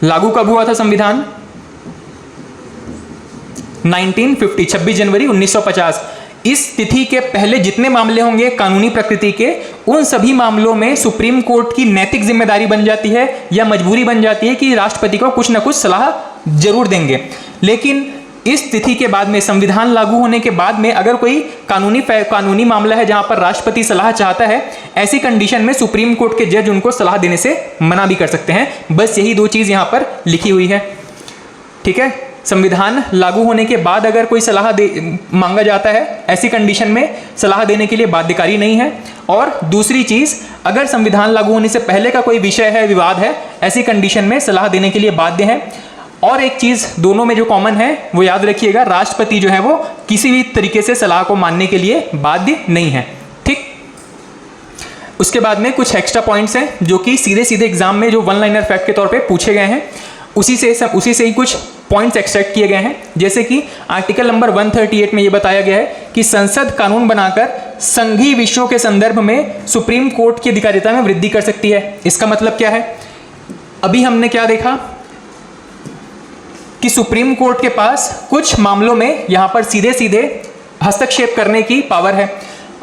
लागू कब हुआ था संविधान? 1950, 26 जनवरी 1950। इस तिथि के पहले जितने मामले होंगे कानूनी प्रकृति के, उन सभी मामलों में सुप्रीम कोर्ट की नैतिक जिम्मेदारी बन जाती है या मजबूरी बन जाती है कि राष्ट्रपति को कुछ ना कुछ सलाह जरूर देंगे। लेकिन इस तिथि के बाद में, संविधान लागू होने के बाद में, अगर कोई कानूनी मामला है जहां पर राष्ट्रपति सलाह चाहता है, ऐसी कंडीशन में सुप्रीम कोर्ट के जज उनको सलाह देने से मना भी कर सकते हैं। बस यही दो चीज यहां पर लिखी हुई है, ठीक है। संविधान लागू होने के बाद अगर कोई सलाह मांगा जाता है, ऐसी कंडीशन में सलाह देने के लिए बाध्यकारी नहीं है। और दूसरी चीज़, अगर संविधान लागू होने से पहले का कोई विषय है, विवाद है, ऐसी कंडीशन में सलाह देने के लिए बाध्य है। और एक चीज़ दोनों में जो कॉमन है वो याद रखिएगा, राष्ट्रपति जो है वो किसी भी तरीके से सलाह को मानने के लिए बाध्य नहीं है। ठीक, उसके बाद में कुछ एक्स्ट्रा पॉइंट्स हैं जो कि सीधे सीधे एग्जाम में जो वन लाइनर फैक्ट के तौर पे पूछे गए हैं, उसी से ही कुछ पॉइंट्स एक्सट्रैक्ट किए गए हैं। जैसे कि आर्टिकल नंबर 138 में ये बताया गया है कि संसद कानून बनाकर संघीय विषयों के संदर्भ में सुप्रीम कोर्ट की अधिकारिता में वृद्धि कर सकती है। इसका मतलब क्या है? अभी हमने क्या देखा कि सुप्रीम कोर्ट के पास कुछ मामलों में यहां पर सीधे सीधे हस्तक्षेप करने की पावर है।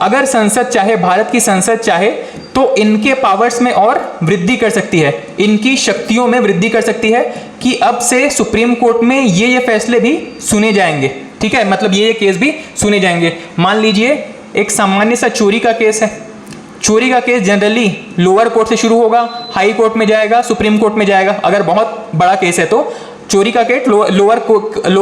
अगर संसद चाहे, भारत की संसद चाहे, तो इनके पावर्स में और वृद्धि कर सकती है, इनकी शक्तियों में वृद्धि कर सकती है कि अब से सुप्रीम कोर्ट में ये फैसले भी सुने जाएंगे। ठीक है, मतलब ये केस भी सुने जाएंगे। मान लीजिए एक सामान्य सा चोरी का केस है। चोरी का केस जनरली लोअर कोर्ट से शुरू होगा, हाई कोर्ट में जाएगा, सुप्रीम कोर्ट में जाएगा। अगर बहुत बड़ा केस है तो चोरी का केस लोअर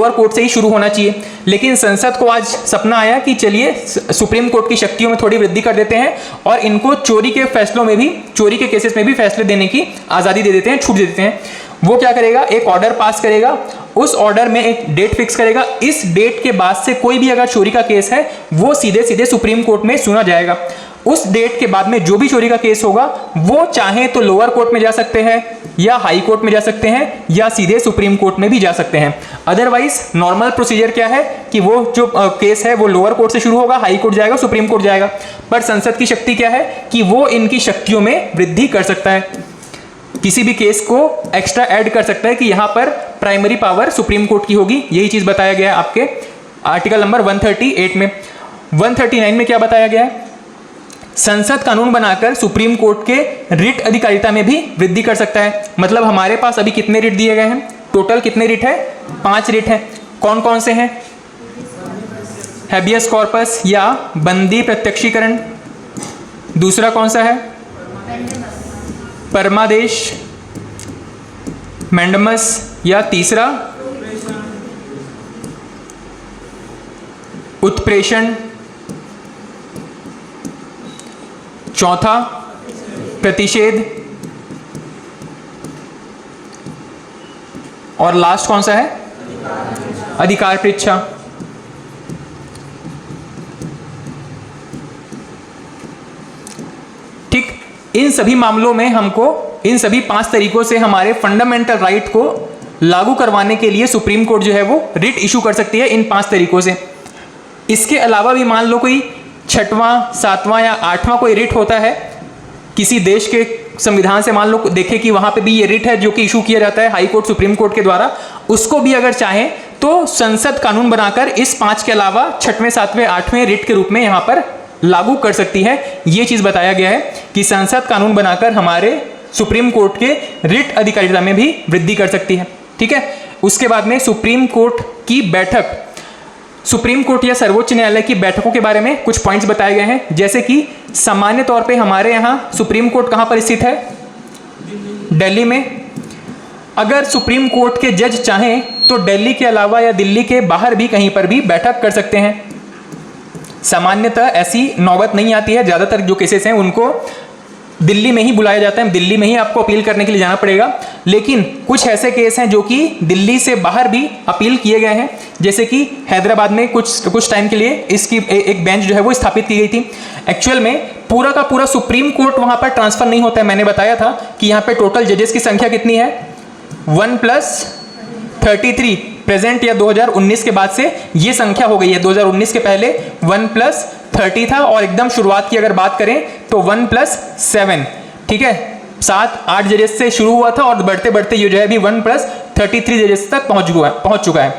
कोर्ट से ही शुरू होना चाहिए। लेकिन संसद को आज सपना आया कि चलिए सुप्रीम कोर्ट की शक्तियों में थोड़ी वृद्धि कर देते हैं और इनको चोरी के फैसलों में भी, चोरी के केसेस में भी फैसले देने की आज़ादी दे देते हैं, छूट दे देते हैं। वो क्या करेगा? एक ऑर्डर पास करेगा, उस ऑर्डर में एक डेट फिक्स करेगा। इस डेट के बाद से कोई भी अगर चोरी का केस है वो सीधे सीधे सुप्रीम कोर्ट में सुना जाएगा। उस डेट के बाद में जो भी चोरी का केस होगा वो चाहे तो लोअर कोर्ट में जा सकते हैं या हाई कोर्ट में जा सकते हैं या सीधे सुप्रीम कोर्ट में भी जा सकते हैं। अदरवाइज नॉर्मल प्रोसीजर क्या है कि वो जो केस है वो लोअर कोर्ट से शुरू होगा, हाई कोर्ट जाएगा, सुप्रीम कोर्ट जाएगा। पर संसद की शक्ति क्या है कि वो इनकी शक्तियों में वृद्धि कर सकता है, किसी भी केस को एक्स्ट्रा ऐड कर सकता है कि यहां पर प्राइमरी पावर सुप्रीम कोर्ट की होगी। यही चीज बताया गया है आपके आर्टिकल नंबर 138 में। 139 में क्या बताया गया है? संसद कानून बनाकर सुप्रीम कोर्ट के रिट अधिकारिता में भी वृद्धि कर सकता है। मतलब हमारे पास अभी कितने रिट दिए गए हैं? टोटल कितने रिट है? 5 रिट हैं। कौन कौन से हैं? हैबियस कॉर्पस या बंदी प्रत्यक्षीकरण, दूसरा कौन सा है? परमादेश, मैंडमस, या तीसरा उत्प्रेषण, चौथा प्रतिषेध, और लास्ट कौन सा है? अधिकार परीक्षा। ठीक, इन सभी मामलों में हमको इन सभी 5 तरीकों से हमारे फंडामेंटल राइट को लागू करवाने के लिए सुप्रीम कोर्ट जो है वो रिट इशू कर सकती है इन 5 तरीकों से। इसके अलावा भी मान लो कोई 6वां, 7वां या 8वां कोई रिट होता है किसी देश के संविधान से, मान लो देखें कि वहां पे भी ये रिट है जो कि इशू किया जाता है हाई कोर्ट, सुप्रीम कोर्ट के द्वारा, उसको भी अगर चाहें तो संसद कानून बनाकर इस 5 के अलावा 6वें, 7वें, 8वें रिट के रूप में यहां पर लागू कर सकती है। ये चीज बताया गया है कि संसद कानून बनाकर हमारे सुप्रीम कोर्ट के रिट अधिकारिता में भी वृद्धि कर सकती है। ठीक है, उसके बाद में सुप्रीम कोर्ट की बैठक, सुप्रीम कोर्ट या सर्वोच्च न्यायालय की बैठकों के बारे में कुछ पॉइंट्स बताए गए हैं। जैसे कि सामान्य तौर पे हमारे यहाँ सुप्रीम कोर्ट कहाँ पर स्थित है? दिल्ली में। अगर सुप्रीम कोर्ट के जज चाहें तो दिल्ली के अलावा या दिल्ली के बाहर भी कहीं पर भी बैठक कर सकते हैं। सामान्यतः ऐसी नौबत नहीं आती है, ज़्यादातर जो केसेस हैं उनको दिल्ली में ही बुलाया जाता है, दिल्ली में ही आपको अपील करने के लिए जाना पड़ेगा। लेकिन कुछ ऐसे केस हैं जो कि दिल्ली से बाहर भी अपील किए गए हैं, जैसे कि हैदराबाद में कुछ टाइम के लिए इसकी एक बेंच जो है वो स्थापित की गई थी। एक्चुअल में पूरा का पूरा सुप्रीम कोर्ट वहां पर ट्रांसफर नहीं होता है। मैंने बताया था कि यहाँ पे टोटल जजेस की संख्या कितनी है? 1+33। प्रेजेंट या 2019 के बाद से ये संख्या हो गई है। 2019 के पहले 1+30 था और एकदम शुरुआत की अगर बात करें तो 1+7। ठीक है, 7-8 जजेस से शुरू हुआ था और बढ़ते बढ़ते ये जो है अभी 1+33 जजेस तक पहुंच चुका है।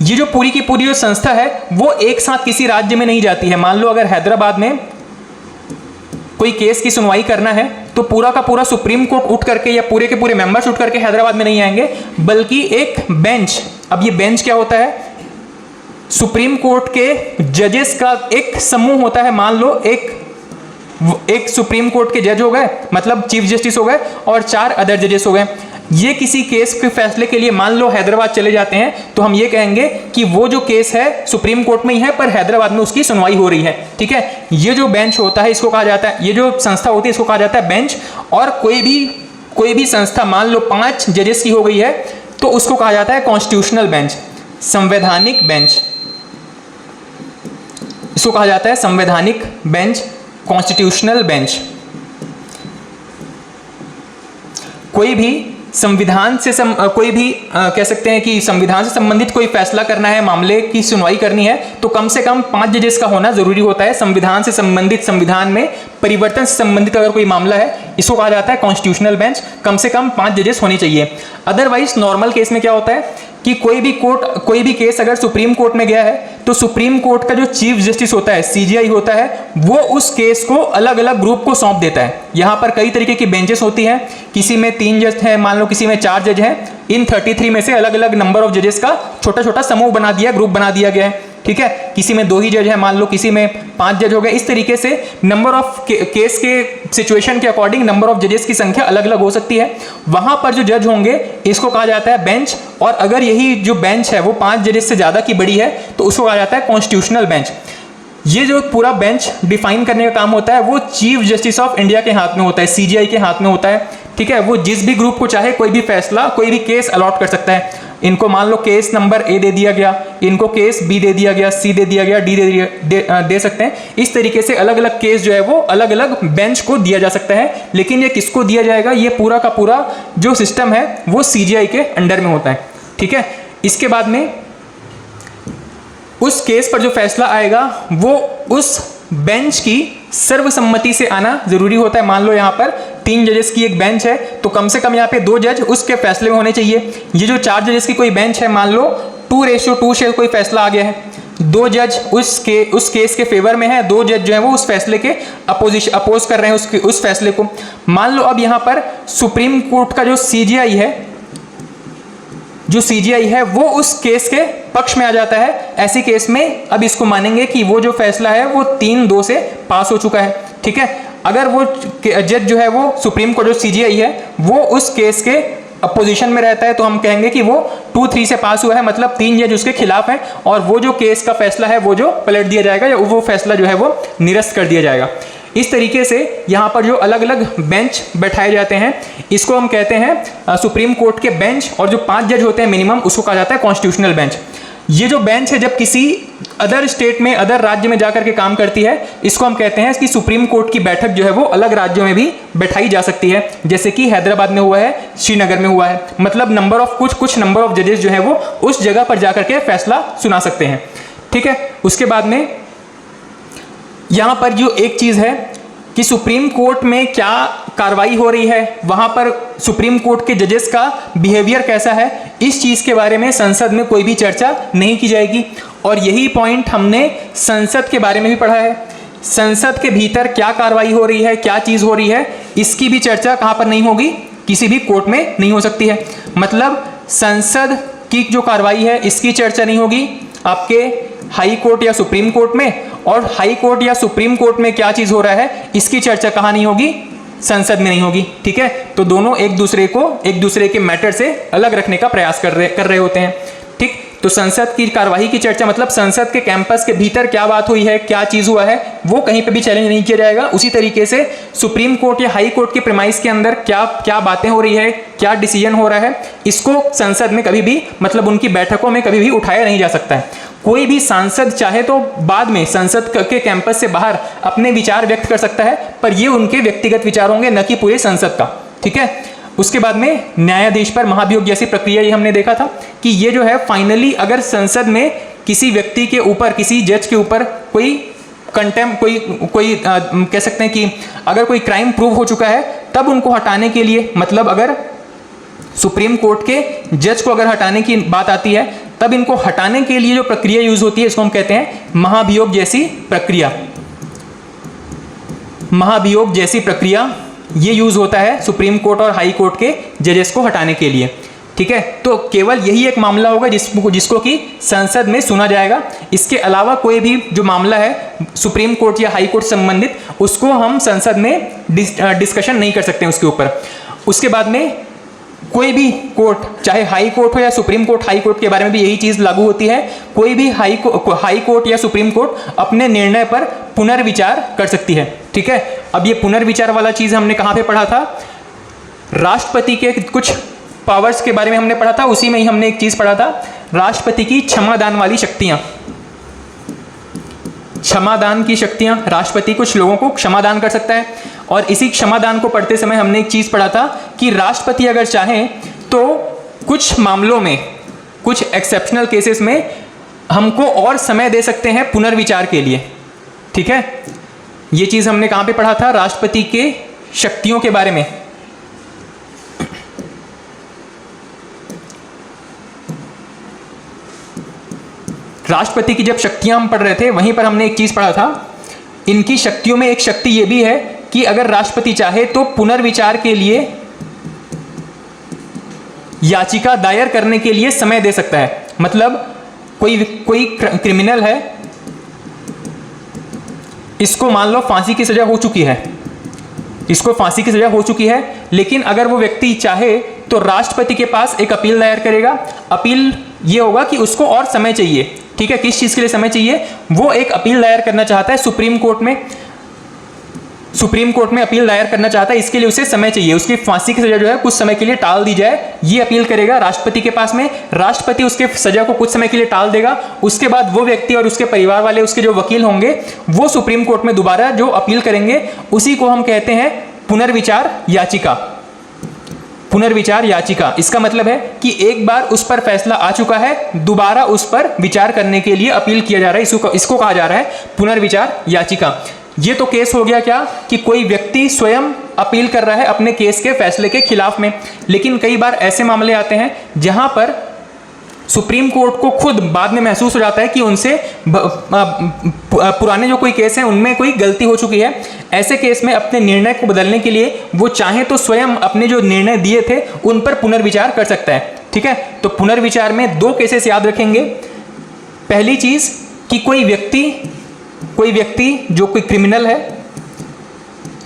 ये जो पूरी की पूरी जो संस्था है वो एक साथ किसी राज्य में नहीं जाती है। मान लो अगर हैदराबाद में कोई केस की सुनवाई करना है तो पूरा का पूरा सुप्रीम कोर्ट उठ करके या पूरे के पूरे मेंबर्स उठ करके हैदराबाद में नहीं आएंगे, बल्कि एक बेंच, अब ये बेंच क्या होता है? सुप्रीम कोर्ट के जजेस का एक समूह होता है। मान लो एक सुप्रीम कोर्ट के जज हो गए, मतलब चीफ जस्टिस हो गए, और 4 अदर जजेस हो गए। ये किसी केस के फैसले के लिए मान लो हैदराबाद चले जाते हैं, तो हम ये कहेंगे कि वो जो केस है सुप्रीम कोर्ट में ही है पर हैदराबाद में उसकी सुनवाई हो रही है। ठीक है, ये जो बेंच होता है इसको कहा जाता है, ये जो संस्था होती है इसको कहा जाता है बेंच। और कोई भी संस्था मान लो 5 जजेस की हो गई है तो उसको कहा जाता है कॉन्स्टिट्यूशनल बेंच, संवैधानिक बेंच। इसको कहा जाता है संवैधानिक बेंच, कॉन्स्टिट्यूशनल बेंच। कोई भी संविधान से कोई भी कह सकते हैं कि संविधान से संबंधित कोई फैसला करना है, मामले की सुनवाई करनी है, तो कम से कम 5 जजेस का होना जरूरी होता है। संविधान से संबंधित, संविधान में परिवर्तन से संबंधित अगर कोई मामला है, इसको कहा जाता है कॉन्स्टिट्यूशनल बेंच। कम से कम 5 जजेस होने चाहिए। अदरवाइज नॉर्मल केस में क्या होता है कि कोई भी केस अगर सुप्रीम कोर्ट में गया है तो सुप्रीम कोर्ट का जो चीफ जस्टिस होता है, सीजेआई होता है, वो उस केस को अलग अलग ग्रुप को सौंप देता है। यहाँ पर कई तरीके की बेंचेस होती हैं, किसी में 3 जज हैं, मान लो किसी में 4 जज हैं। इन 33 में से अलग अलग नंबर ऑफ जजेस का छोटा छोटा समूह बना दिया, ग्रुप बना दिया गया है। ठीक है, किसी में 2 ही जज है, मान लो किसी में 5 जज हो गए। इस तरीके से नंबर ऑफ केस के सिचुएशन के अकॉर्डिंग नंबर ऑफ जजेस की संख्या अलग अलग हो सकती है। वहां पर जो जज होंगे इसको कहा जाता है बेंच। और अगर यही जो बेंच है वो 5 जजेस से ज्यादा की बड़ी है तो उसको कहा जाता है कॉन्स्टिट्यूशनल बेंच। ये जो पूरा बेंच डिफाइन करने का काम होता है वो चीफ जस्टिस ऑफ इंडिया के हाथ में होता है, सीजीआई के हाथ में होता है। ठीक है, वो जिस भी ग्रुप को चाहे कोई भी फैसला, कोई भी केस अलॉट कर सकता है। इनको मान लो केस नंबर ए दे दिया गया, इनको केस बी दे दिया गया, सी दे दिया गया, डी दे सकते हैं। इस तरीके से अलग अलग केस जो है वो अलग अलग बेंच को दिया जा सकता है। लेकिन ये किसको दिया जाएगा, ये पूरा का पूरा जो सिस्टम है वो सीजीआई के अंडर में होता है। ठीक है, इसके बाद में उस केस पर जो फैसला आएगा वो उस बेंच की सर्वसम्मति से आना जरूरी होता है। मान लो यहाँ पर 3 जजेस की एक बेंच है तो कम से कम यहाँ पे 2 जज उसके फैसले में होने चाहिए। ये जो 4 जजेस की कोई बेंच है, मान लो 2:2 से कोई फैसला आ गया है, 2 जज उस केस के फेवर में है, 2 जज जो है वो उस फैसले के अपोज कर रहे हैं उस फैसले को। मान लो अब यहाँ पर सुप्रीम कोर्ट का जो सीजीआई है वो उस केस के पक्ष में आ जाता है। ऐसी केस में अब इसको मानेंगे कि वो जो फैसला है वो 3-2 से पास हो चुका है। ठीक है, अगर वो जज जो है वो सुप्रीम कोर्ट जो सीजीआई है वो उस केस के अपोजिशन में रहता है तो हम कहेंगे कि वो 2-3 से पास हुआ है, मतलब 3 जज उसके खिलाफ है और वो जो केस का फैसला है वो जो पलट दिया जाएगा या वो फैसला जो है वो निरस्त कर दिया जाएगा। इस तरीके से यहाँ पर जो अलग अलग बेंच बैठाए जाते हैं इसको हम कहते हैं सुप्रीम कोर्ट के बेंच। और जो 5 जज होते हैं मिनिमम उसको कहा जाता है कॉन्स्टिट्यूशनल बेंच। ये जो बेंच है जब किसी अदर स्टेट में, अदर राज्य में जाकर के काम करती है, इसको हम कहते हैं कि सुप्रीम कोर्ट की बैठक जो है वो अलग राज्यों में भी बैठाई जा सकती है। जैसे कि हैदराबाद में हुआ है, श्रीनगर में हुआ है, मतलब नंबर ऑफ कुछ नंबर ऑफ जजेस जो है वो उस जगह पर जाकर के फैसला सुना सकते हैं। ठीक है, उसके बाद में यहाँ पर जो एक चीज़ है कि सुप्रीम कोर्ट में क्या कार्रवाई हो रही है, वहाँ पर सुप्रीम कोर्ट के जजेस का बिहेवियर कैसा है, इस चीज़ के बारे में संसद में कोई भी चर्चा नहीं की जाएगी। और यही पॉइंट हमने संसद के बारे में भी पढ़ा है। संसद के भीतर क्या कार्रवाई हो रही है, क्या चीज़ हो रही है, इसकी भी चर्चा कहाँ पर नहीं होगी, किसी भी कोर्ट में नहीं हो सकती है। मतलब संसद की जो कार्रवाई है इसकी चर्चा नहीं होगी आपके हाई कोर्ट या सुप्रीम कोर्ट में, और हाई कोर्ट या सुप्रीम कोर्ट में क्या चीज़ हो रहा है इसकी चर्चा कहाँ नहीं होगी, संसद में नहीं होगी। ठीक है, तो दोनों एक दूसरे के मैटर से अलग रखने का प्रयास कर रहे होते हैं। ठीक, तो संसद की कार्यवाही की चर्चा मतलब संसद के कैंपस के भीतर क्या बात हुई है, क्या चीज़ हुआ है, वो कहीं पे भी चैलेंज नहीं किया जाएगा। उसी तरीके से सुप्रीम कोर्ट या हाई कोर्ट के प्रेमाइस के अंदर क्या क्या बातें हो रही है, क्या डिसीजन हो रहा है, इसको संसद में कभी भी, मतलब उनकी बैठकों में कभी भी उठाया नहीं जा सकता है। कोई भी सांसद चाहे तो बाद में संसद के कैंपस से बाहर अपने विचार व्यक्त कर सकता है, पर ये उनके व्यक्तिगत विचार होंगे, न कि पूरे संसद का। ठीक है, उसके बाद में न्यायाधीश पर महाभियोग जैसी प्रक्रिया ये हमने देखा था कि ये जो है फाइनली अगर संसद में किसी व्यक्ति के ऊपर, किसी जज के ऊपर कोई कंटेम कोई कह सकते हैं कि अगर कोई क्राइम प्रूव हो चुका है तब उनको हटाने के लिए, मतलब अगर सुप्रीम कोर्ट के जज को अगर हटाने की बात आती है तब इनको हटाने के लिए जो प्रक्रिया यूज होती है इसको हम कहते हैं महाभियोग जैसी प्रक्रिया। महाभियोग जैसी प्रक्रिया ये यूज होता है सुप्रीम कोर्ट और हाई कोर्ट के जजेस को हटाने के लिए। ठीक है, तो केवल यही एक मामला होगा जिसको कि संसद में सुना जाएगा। इसके अलावा कोई भी जो मामला है सुप्रीम कोर्ट या हाई कोर्ट संबंधित, उसको हम संसद में डिस्कशन नहीं कर सकते उसके ऊपर। उसके बाद में कोई भी कोर्ट, चाहे हाई कोर्ट हो या सुप्रीम कोर्ट, हाई कोर्ट के बारे में भी यही चीज लागू होती है, कोई भी हाई कोर्ट या सुप्रीम कोर्ट अपने निर्णय पर पुनर्विचार कर सकती है। ठीक है, अब ये पुनर्विचार वाला चीज हमने कहां पे पढ़ा था? राष्ट्रपति के कुछ पावर्स के बारे में हमने पढ़ा था, उसी में ही हमने एक चीज पढ़ा था, राष्ट्रपति की क्षमादान वाली शक्तियां। क्षमादान की शक्तियां, राष्ट्रपति कुछ लोगों को क्षमादान कर सकता है। और इसी क्षमादान को पढ़ते समय हमने एक चीज पढ़ा था कि राष्ट्रपति अगर चाहें तो कुछ मामलों में, कुछ एक्सेप्शनल केसेस में हमको और समय दे सकते हैं पुनर्विचार के लिए। ठीक है, ये चीज हमने कहां पे पढ़ा था? राष्ट्रपति के शक्तियों के बारे में। राष्ट्रपति की जब शक्तियां हम पढ़ रहे थे वहीं पर हमने एक चीज पढ़ा था, इनकी शक्तियों में एक शक्ति ये भी है कि अगर राष्ट्रपति चाहे तो पुनर्विचार के लिए याचिका दायर करने के लिए समय दे सकता है। मतलब कोई क्रिमिनल है, इसको मान लो फांसी की सजा हो चुकी है, इसको फांसी की सजा हो चुकी है, लेकिन अगर वो व्यक्ति चाहे तो राष्ट्रपति के पास एक अपील दायर करेगा। अपील ये होगा कि उसको और समय चाहिए। ठीक है, किस चीज के लिए समय चाहिए? वो एक अपील दायर करना चाहता है सुप्रीम कोर्ट में, सुप्रीम कोर्ट में अपील दायर करना चाहता है, इसके लिए उसे समय चाहिए, उसकी फांसी की सजा जो है कुछ समय के लिए टाल दी जाए, ये अपील करेगा राष्ट्रपति के पास में। राष्ट्रपति उसके सजा को कुछ समय के लिए टाल देगा, उसके बाद वो व्यक्ति और उसके परिवार वाले, उसके जो वकील होंगे, वो सुप्रीम कोर्ट में दोबारा जो अपील करेंगे, उसी को हम कहते हैं पुनर्विचार याचिका। पुनर्विचार याचिका, इसका मतलब है कि एक बार उस पर फैसला आ चुका है, दोबारा उस पर विचार करने के लिए अपील किया जा रहा है, इसको कहा जा रहा है पुनर्विचार याचिका। ये तो केस हो गया क्या कि कोई व्यक्ति स्वयं अपील कर रहा है अपने केस के फैसले के खिलाफ में। लेकिन कई बार ऐसे मामले आते हैं जहां पर सुप्रीम कोर्ट को खुद बाद में महसूस हो जाता है कि उनसे पुराने जो कोई केस हैं उनमें कोई गलती हो चुकी है। ऐसे केस में अपने निर्णय को बदलने के लिए वो चाहे तो स्वयं अपने जो निर्णय दिए थे उन पर पुनर्विचार कर सकता है। ठीक है, तो पुनर्विचार में दो केसेस याद रखेंगे। पहली चीज कि कोई व्यक्ति जो कोई क्रिमिनल है,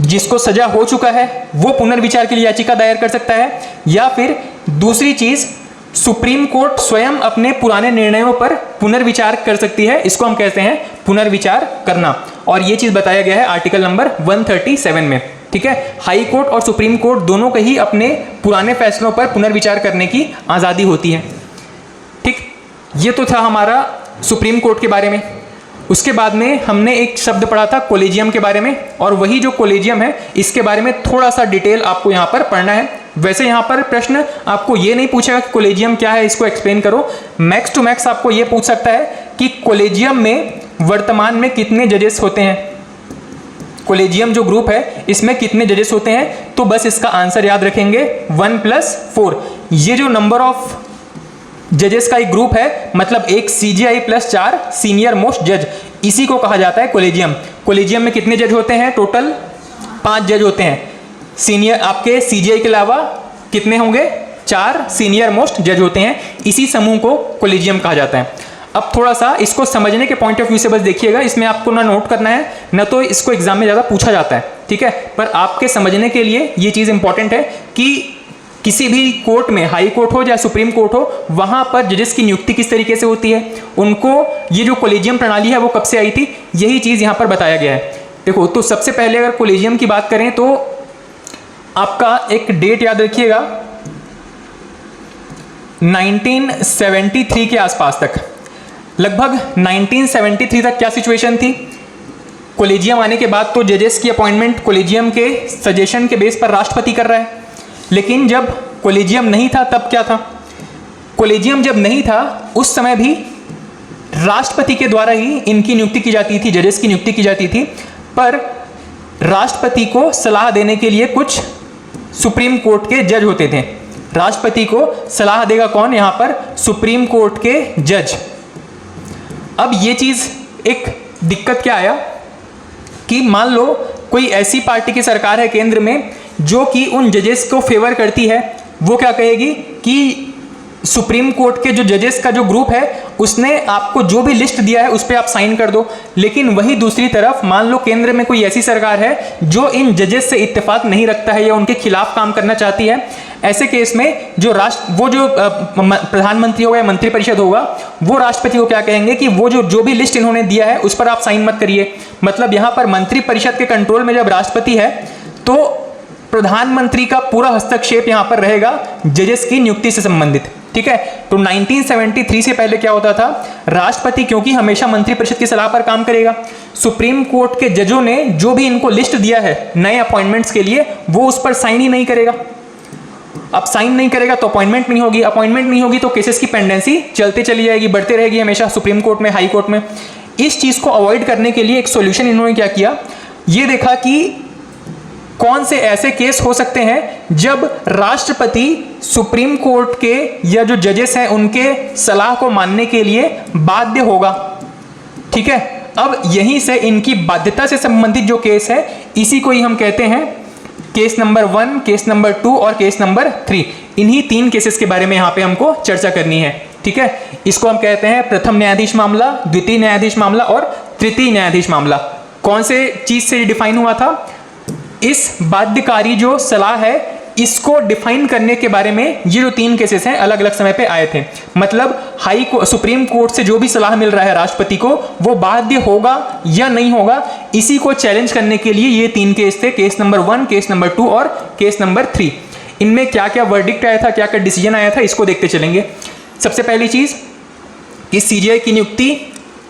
जिसको सजा हो चुका है, वो पुनर्विचार के लिए याचिका दायर कर सकता है, या फिर दूसरी चीज सुप्रीम कोर्ट स्वयं अपने पुराने निर्णयों पर पुनर्विचार कर सकती है, इसको हम कहते हैं पुनर्विचार करना। और ये चीज बताया गया है आर्टिकल नंबर 137 में। ठीक है, हाई कोर्ट और सुप्रीम कोर्ट दोनों को ही अपने पुराने फैसलों पर पुनर्विचार करने की आजादी होती है। ठीक, ये तो था हमारा सुप्रीम कोर्ट के बारे में। उसके बाद में हमने एक शब्द पढ़ा था कोलेजियम के बारे में, और वही जो कोलेजियम है इसके बारे में थोड़ा सा डिटेल आपको यहाँ पर पढ़ना है। वैसे यहाँ पर प्रश्न आपको ये नहीं पूछेगा कि कोलेजियम क्या है, इसको एक्सप्लेन करो। मैक्स टू मैक्स आपको ये पूछ सकता है कि कोलेजियम में वर्तमान में कितने जजेस होते हैं, कोलेजियम जो ग्रुप है इसमें कितने जजेस होते हैं। तो बस इसका आंसर याद रखेंगे 1+4। ये जो नंबर ऑफ जजेस का एक ग्रुप है, मतलब एक CJI + 4 सीनियर मोस्ट जज, इसी को कहा जाता है कोलेजियम। कोलेजियम में कितने जज होते हैं? टोटल 5 जज होते हैं। सीनियर आपके CJI के अलावा कितने होंगे? 4 सीनियर मोस्ट जज होते हैं। इसी समूह को कोलेजियम कहा जाता है। अब थोड़ा सा इसको समझने के पॉइंट ऑफ व्यू से बस देखिएगा, इसमें आपको ना नोट करना है ना तो इसको एग्जाम में ज़्यादा पूछा जाता है। ठीक है, पर आपके समझने के लिए ये चीज़ इंपॉर्टेंट है कि किसी भी कोर्ट में, हाई कोर्ट हो या सुप्रीम कोर्ट हो, वहाँ पर जजेस की नियुक्ति किस तरीके से होती है, उनको ये जो कोलेजियम प्रणाली है वो कब से आई थी, यही चीज़ यहाँ पर बताया गया है। देखो, तो सबसे पहले अगर कोलेजियम की बात करें तो आपका एक डेट याद रखिएगा, 1973 के आसपास तक, लगभग 1973 तक क्या सिचुएशन थी? कोलेजियम आने के बाद तो जजेस की अपॉइंटमेंट कोलेजियम के सजेशन के बेस पर राष्ट्रपति कर रहा है। लेकिन जब कोलेजियम नहीं था तब क्या था? कोलेजियम जब नहीं था उस समय भी राष्ट्रपति के द्वारा ही इनकी नियुक्ति की जाती थी, जजेस की नियुक्ति की जाती थी। पर राष्ट्रपति को सलाह देने के लिए कुछ सुप्रीम कोर्ट के जज होते थे। राष्ट्रपति को सलाह देगा कौन? यहाँ पर सुप्रीम कोर्ट के जज। अब ये चीज एक दिक्कत क्या आया कि मान लो कोई ऐसी पार्टी की सरकार है केंद्र में जो कि उन जजेस को फेवर करती है, वो क्या कहेगी कि सुप्रीम कोर्ट के जो जजेस का जो ग्रुप है उसने आपको जो भी लिस्ट दिया है उस पर आप साइन कर दो। लेकिन वही दूसरी तरफ मान लो केंद्र में कोई ऐसी सरकार है जो इन जजेस से इत्तेफाक नहीं रखता है या उनके खिलाफ काम करना चाहती है, ऐसे केस में जो प्रधानमंत्री होगा या मंत्रिपरिषद होगा वो राष्ट्रपति को क्या कहेंगे कि वो जो भी लिस्ट इन्होंने दिया है उस पर आप साइन मत करिए। मतलब यहां पर मंत्रिपरिषद के कंट्रोल में जब राष्ट्रपति है तो प्रधानमंत्री का पूरा हस्तक्षेप यहां पर रहेगा जजेस की नियुक्ति से संबंधित। ठीक है, तो 1973 से पहले क्या होता था, राष्ट्रपति क्योंकि हमेशा मंत्रिपरिषद की सलाह पर काम करेगा, सुप्रीम कोर्ट के जजों ने जो भी इनको लिस्ट दिया है नए अपॉइंटमेंट्स के लिए वो उस पर साइन ही नहीं करेगा। अब साइन नहीं करेगा तो अपॉइंटमेंट नहीं होगी, अपॉइंटमेंट नहीं होगी तो केसेस की पेंडेंसी चलते चली जाएगी, बढ़ती रहेगी हमेशा सुप्रीम कोर्ट में, हाई कोर्ट में। इस चीज को अवॉइड करने के लिए एक सॉल्यूशन इन्होंने क्या किया, ये देखा कि कौन से ऐसे केस हो सकते हैं जब राष्ट्रपति सुप्रीम कोर्ट के या जो जजेस हैं उनके सलाह को मानने के लिए बाध्य होगा। ठीक है, अब यहीं से इनकी बाध्यता से संबंधित जो केस है इसी को ही हम कहते हैं केस नंबर 1, केस नंबर 2 और केस नंबर 3। इन्हीं 3 केसेस के बारे में यहां पे हमको चर्चा करनी है। ठीक है, इसको हम कहते हैं प्रथम न्यायाधीश मामला, द्वितीय न्यायाधीश मामला और तृतीय न्यायाधीश मामला। कौन से चीज से डिफाइन हुआ था, इस बाध्यकारी जो सलाह है इसको डिफाइन करने के बारे में ये जो 3 केसेस हैं अलग अलग समय पे आए थे। मतलब सुप्रीम कोर्ट से जो भी सलाह मिल रहा है राष्ट्रपति को वो बाध्य होगा या नहीं होगा, इसी को चैलेंज करने के लिए ये 3 केस थे, केस नंबर 1, केस नंबर 2 और केस नंबर 3। इनमें क्या क्या वर्डिक्ट आया था, क्या क्या डिसीजन आया था, इसको देखते चलेंगे। सबसे पहली चीज कि सीजीआई की नियुक्ति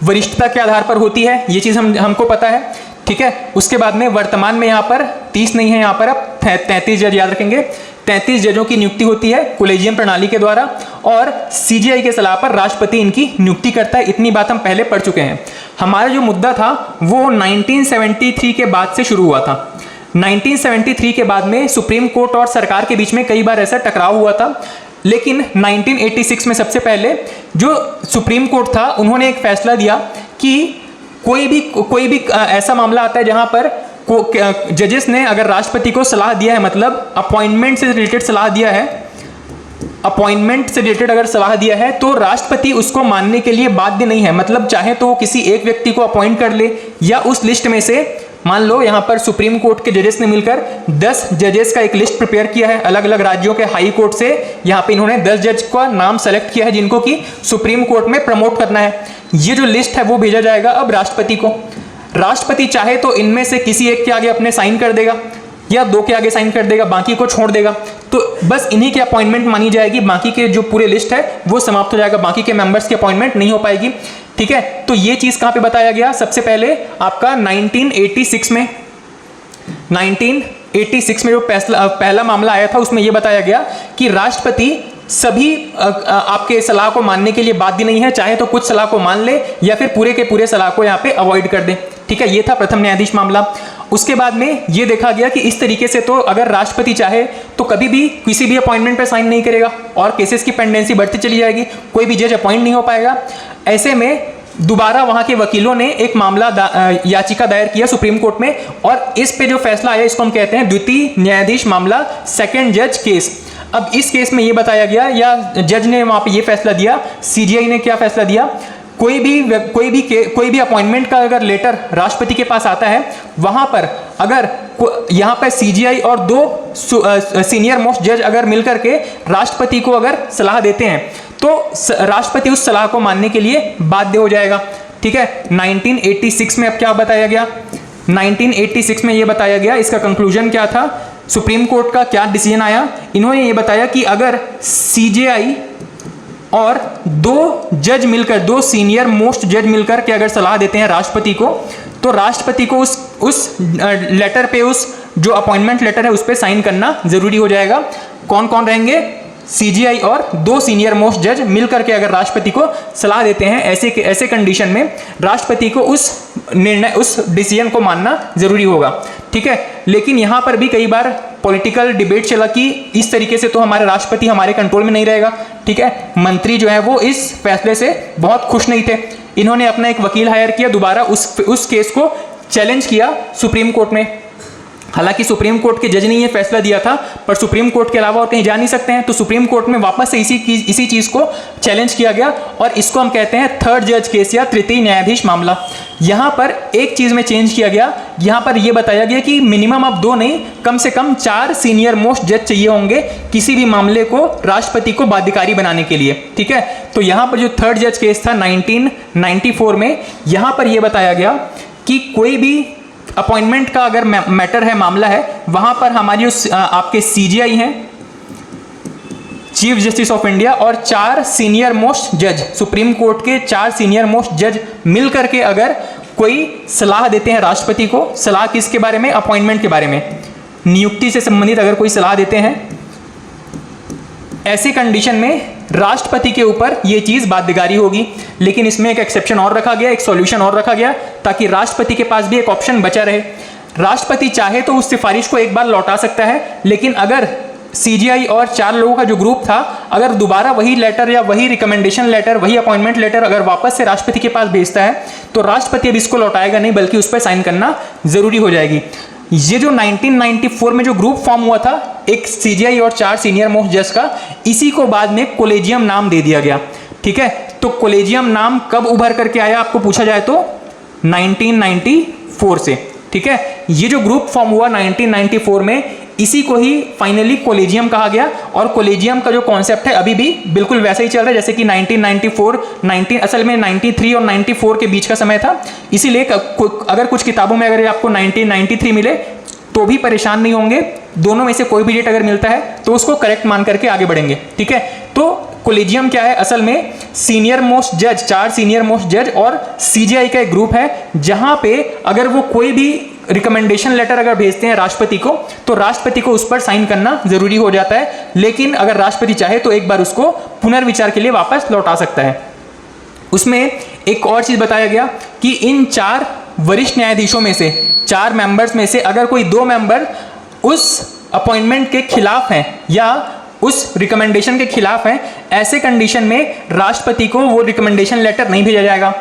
वरिष्ठता के आधार पर होती है, ये चीज हमको पता है। ठीक है, उसके बाद में वर्तमान में यहाँ पर 30 नहीं है, यहाँ पर अब 33 जज याद रखेंगे, 33 जजों की नियुक्ति होती है कोलेजियम प्रणाली के द्वारा और सीजीआई के सलाह पर राष्ट्रपति इनकी नियुक्ति करता है। इतनी बात हम पहले पढ़ चुके हैं। हमारा जो मुद्दा था वो 1973 के बाद से शुरू हुआ था। 1973 के बाद में सुप्रीम कोर्ट और सरकार के बीच में कई बार ऐसा टकराव हुआ था, लेकिन 1986 में सबसे पहले जो सुप्रीम कोर्ट था उन्होंने एक फैसला दिया कि कोई भी ऐसा मामला आता है जहां पर जजेस ने अगर राष्ट्रपति को सलाह दिया है, मतलब अपॉइंटमेंट से रिलेटेड सलाह दिया है, अपॉइंटमेंट से रिलेटेड अगर सलाह दिया है तो राष्ट्रपति उसको मानने के लिए बाध्य नहीं है। मतलब चाहे तो वो किसी एक व्यक्ति को अपॉइंट कर ले या उस लिस्ट में से, मान लो यहां पर सुप्रीम कोर्ट के जजेस ने मिलकर 10 जजेस का एक लिस्ट प्रिपेयर किया है अलग अलग राज्यों के हाई कोर्ट से, यहां पे इन्होंने 10 जज का नाम सेलेक्ट किया है जिनको कि सुप्रीम कोर्ट में प्रमोट करना है। ये जो लिस्ट है वो भेजा जाएगा अब राष्ट्रपति को। राष्ट्रपति चाहे तो इनमें से किसी एक के आगे अपने साइन कर देगा या 2 के आगे साइन कर देगा, बाकी को छोड़ देगा, तो बस इन्हीं की अपॉइंटमेंट मानी जाएगी, बाकी के जो पूरे लिस्ट है वो समाप्त हो जाएगा, बाकी के मेंबर्स की अपॉइंटमेंट नहीं हो पाएगी। ठीक है, तो ये चीज कहां पे बताया गया, सबसे पहले आपका 1986 में 1986 में जो पहला मामला आया था उसमें यह बताया गया कि राष्ट्रपति सभी आपके सलाह को मानने के लिए बाध्य नहीं है, चाहे तो कुछ सलाह को मान ले या फिर पूरे के पूरे सलाह को यहाँ पे अवॉइड कर दे। ठीक है, ये था प्रथम न्यायाधीश मामला। उसके बाद में ये देखा गया कि इस तरीके से तो अगर राष्ट्रपति चाहे तो कभी भी किसी भी अपॉइंटमेंट पे साइन नहीं करेगा और केसेस की पेंडेंसी बढ़ती चली जाएगी, कोई भी जज अपॉइंट नहीं हो पाएगा। ऐसे में दोबारा वहां के वकीलों ने एक मामला याचिका दायर किया सुप्रीम कोर्ट में और इस पे जो फैसला आया इसको हम कहते हैं द्वितीय न्यायाधीश मामला, सेकंड जज केस। अब इस केस में ये बताया गया या जज ने वहां पे ये फैसला दिया, सीजीआई ने क्या फैसला दिया, कोई भी अपॉइंटमेंट का अगर लेटर राष्ट्रपति के पास आता है, वहां पर अगर यहां पर सीजीआई और 2 सीनियर मोस्ट जज अगर मिलकर के राष्ट्रपति को अगर सलाह देते हैं तो राष्ट्रपति उस सलाह को मानने के लिए बाध्य हो जाएगा। ठीक है, 1986 में अब क्या बताया गया, 1986 में यह बताया गया, इसका कंक्लूजन क्या था, सुप्रीम कोर्ट का क्या डिसीजन आया, इन्होंने ये बताया कि अगर सीजीआई और 2 जज मिलकर, 2 सीनियर मोस्ट जज मिलकर के अगर सलाह देते हैं राष्ट्रपति को, तो राष्ट्रपति को उस लेटर पे, उस जो अपॉइंटमेंट लेटर है उस पे साइन करना जरूरी हो जाएगा। कौन कौन रहेंगे, सीजीआई और 2 सीनियर मोस्ट जज मिलकर के अगर राष्ट्रपति को सलाह देते हैं, ऐसे कंडीशन में राष्ट्रपति को उस निर्णय, उस डिसीजन को मानना जरूरी होगा। ठीक है, लेकिन यहां पर भी कई बार पॉलिटिकल डिबेट चला कि इस तरीके से तो हमारे राष्ट्रपति हमारे कंट्रोल में नहीं रहेगा। ठीक है, मंत्री जो है वो इस फैसले से बहुत खुश नहीं थे, इन्होंने अपना एक वकील हायर किया, दोबारा उस केस को चैलेंज किया सुप्रीम कोर्ट में। हालांकि सुप्रीम कोर्ट के जज ने ये फैसला दिया था, पर सुप्रीम कोर्ट के अलावा और कहीं जा नहीं सकते हैं, तो सुप्रीम कोर्ट में वापस से इसी चीज को चैलेंज किया गया और इसको हम कहते हैं थर्ड जज केस या तृतीय न्यायाधीश मामला। यहां पर एक चीज में चेंज किया गया, यहां पर यह बताया गया कि मिनिमम अब 2 नहीं, कम से कम 4 सीनियर मोस्ट जज चाहिए होंगे किसी भी मामले को राष्ट्रपति को बाध्यकारी बनाने के लिए। ठीक है, तो यहां पर जो थर्ड जज केस था 1994 में, यहां पर यह बताया गया कि कोई भी अपॉइंटमेंट का अगर मैटर है, मामला है, वहां पर हमारी आपके सीजीआई हैं, चीफ जस्टिस ऑफ इंडिया, और 4 सीनियर मोस्ट जज, सुप्रीम कोर्ट के 4 सीनियर मोस्ट जज मिल करके अगर कोई सलाह देते हैं राष्ट्रपति को, सलाह किसके बारे में? अपॉइंटमेंट के बारे में, नियुक्ति से संबंधित अगर कोई सलाह देते हैं, ऐसी कंडीशन में राष्ट्रपति के ऊपर यह चीज बाध्यकारी होगी। लेकिन इसमें एक एक्सेप्शन और रखा गया, एक सॉल्यूशन और रखा गया, ताकि राष्ट्रपति के पास भी एक ऑप्शन बचा रहे। राष्ट्रपति चाहे तो उस सिफारिश को एक बार लौटा सकता है, लेकिन अगर सीजीआई और 4 लोगों का जो ग्रुप था, अगर दोबारा वही लेटर या वही रिकमेंडेशन लेटर, वही अपॉइंटमेंट लेटर अगर वापस से राष्ट्रपति के पास भेजता है, तो राष्ट्रपति अब इसको लौटाएगा नहीं, बल्कि उस पर साइन करना जरूरी हो जाएगी। ये जो 1994 में जो ग्रुप फॉर्म हुआ था एक सीजीआई और 4 सीनियर मोस्ट जज का, इसी को बाद में कोलेजियम नाम दे दिया गया। ठीक है, तो कोलेजियम नाम कब उभर करके आया आपको पूछा जाए तो 1994 से। ठीक है, ये जो ग्रुप फॉर्म हुआ 1994 में, इसी को ही फाइनली कोलेजियम कहा गया। और कोलेजियम का जो कॉन्सेप्ट है अभी भी बिल्कुल वैसा ही चल रहा है जैसे कि 1994 असल में 93 और 94 के बीच का समय था। इसीलिए अगर कुछ किताबों में अगर आपको 1993 मिले तो भी परेशान नहीं होंगे, दोनों में से कोई भी डेट अगर मिलता है तो उसको करेक्ट मान करके आगे बढ़ेंगे। ठीक है, तो कोलेजियम क्या है? असल में सीनियर मोस्ट जज, 4 सीनियर मोस्ट जज और सीजीआई का एक ग्रुप है, जहां पे अगर वो कोई भी रिकमेंडेशन लेटर अगर भेजते हैं राष्ट्रपति को, तो राष्ट्रपति को उस पर साइन करना जरूरी हो जाता है। लेकिन अगर राष्ट्रपति चाहे तो एक बार उसको पुनर्विचार के लिए वापस लौटा सकता है। उसमें एक और चीज बताया गया कि इन 4 वरिष्ठ न्यायाधीशों में से, 4 मेंबर्स में से अगर कोई 2 मेंबर उस अपॉइंटमेंट के खिलाफ हैं या उस रिकमेंडेशन के खिलाफ हैं, ऐसे कंडीशन में राष्ट्रपति को वो रिकमेंडेशन लेटर नहीं भेजा जाएगा।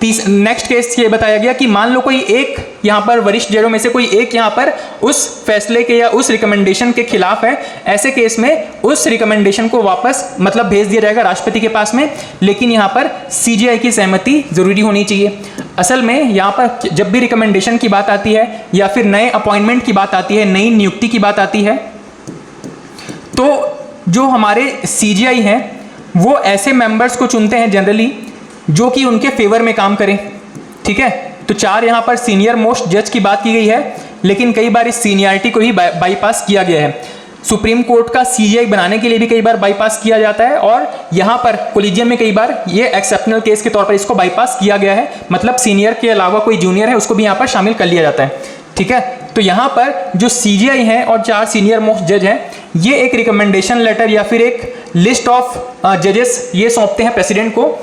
नेक्स्ट केस ये बताया गया कि मान लो कोई एक यहाँ पर वरिष्ठ जजों में से कोई एक यहाँ पर उस फैसले के या उस रिकमेंडेशन के खिलाफ है, ऐसे केस में उस रिकमेंडेशन को वापस मतलब भेज दिया जाएगा राष्ट्रपति के पास में, लेकिन यहाँ पर सीजीआई की सहमति जरूरी होनी चाहिए। असल में यहाँ पर जब भी रिकमेंडेशन की बात आती है या फिर नए अपॉइंटमेंट की बात आती है, नई नियुक्ति की बात आती है, तो जो हमारे सीजीआई हैं वो ऐसे मेंबर्स को चुनते हैं जनरली जो कि उनके फेवर में काम करें। ठीक है, तो 4 यहाँ पर सीनियर मोस्ट जज की बात की गई है, लेकिन कई बार इस सीनियरिटी को ही बाईपास किया गया है। सुप्रीम कोर्ट का सीजीआई बनाने के लिए भी कई बार बाईपास किया जाता है, और यहाँ पर कोलिजियम में कई बार ये एक्सेप्शनल केस के तौर पर इसको बाईपास किया गया है, मतलब सीनियर के अलावा कोई जूनियर है उसको भी यहाँ पर शामिल कर लिया जाता है। ठीक है, तो यहाँ पर जो सीजीआई हैं और 4 सीनियर मोस्ट जज हैं, ये एक रिकमेंडेशन लेटर या फिर एक लिस्ट ऑफ जजेस ये सौंपते हैं प्रेसिडेंट को।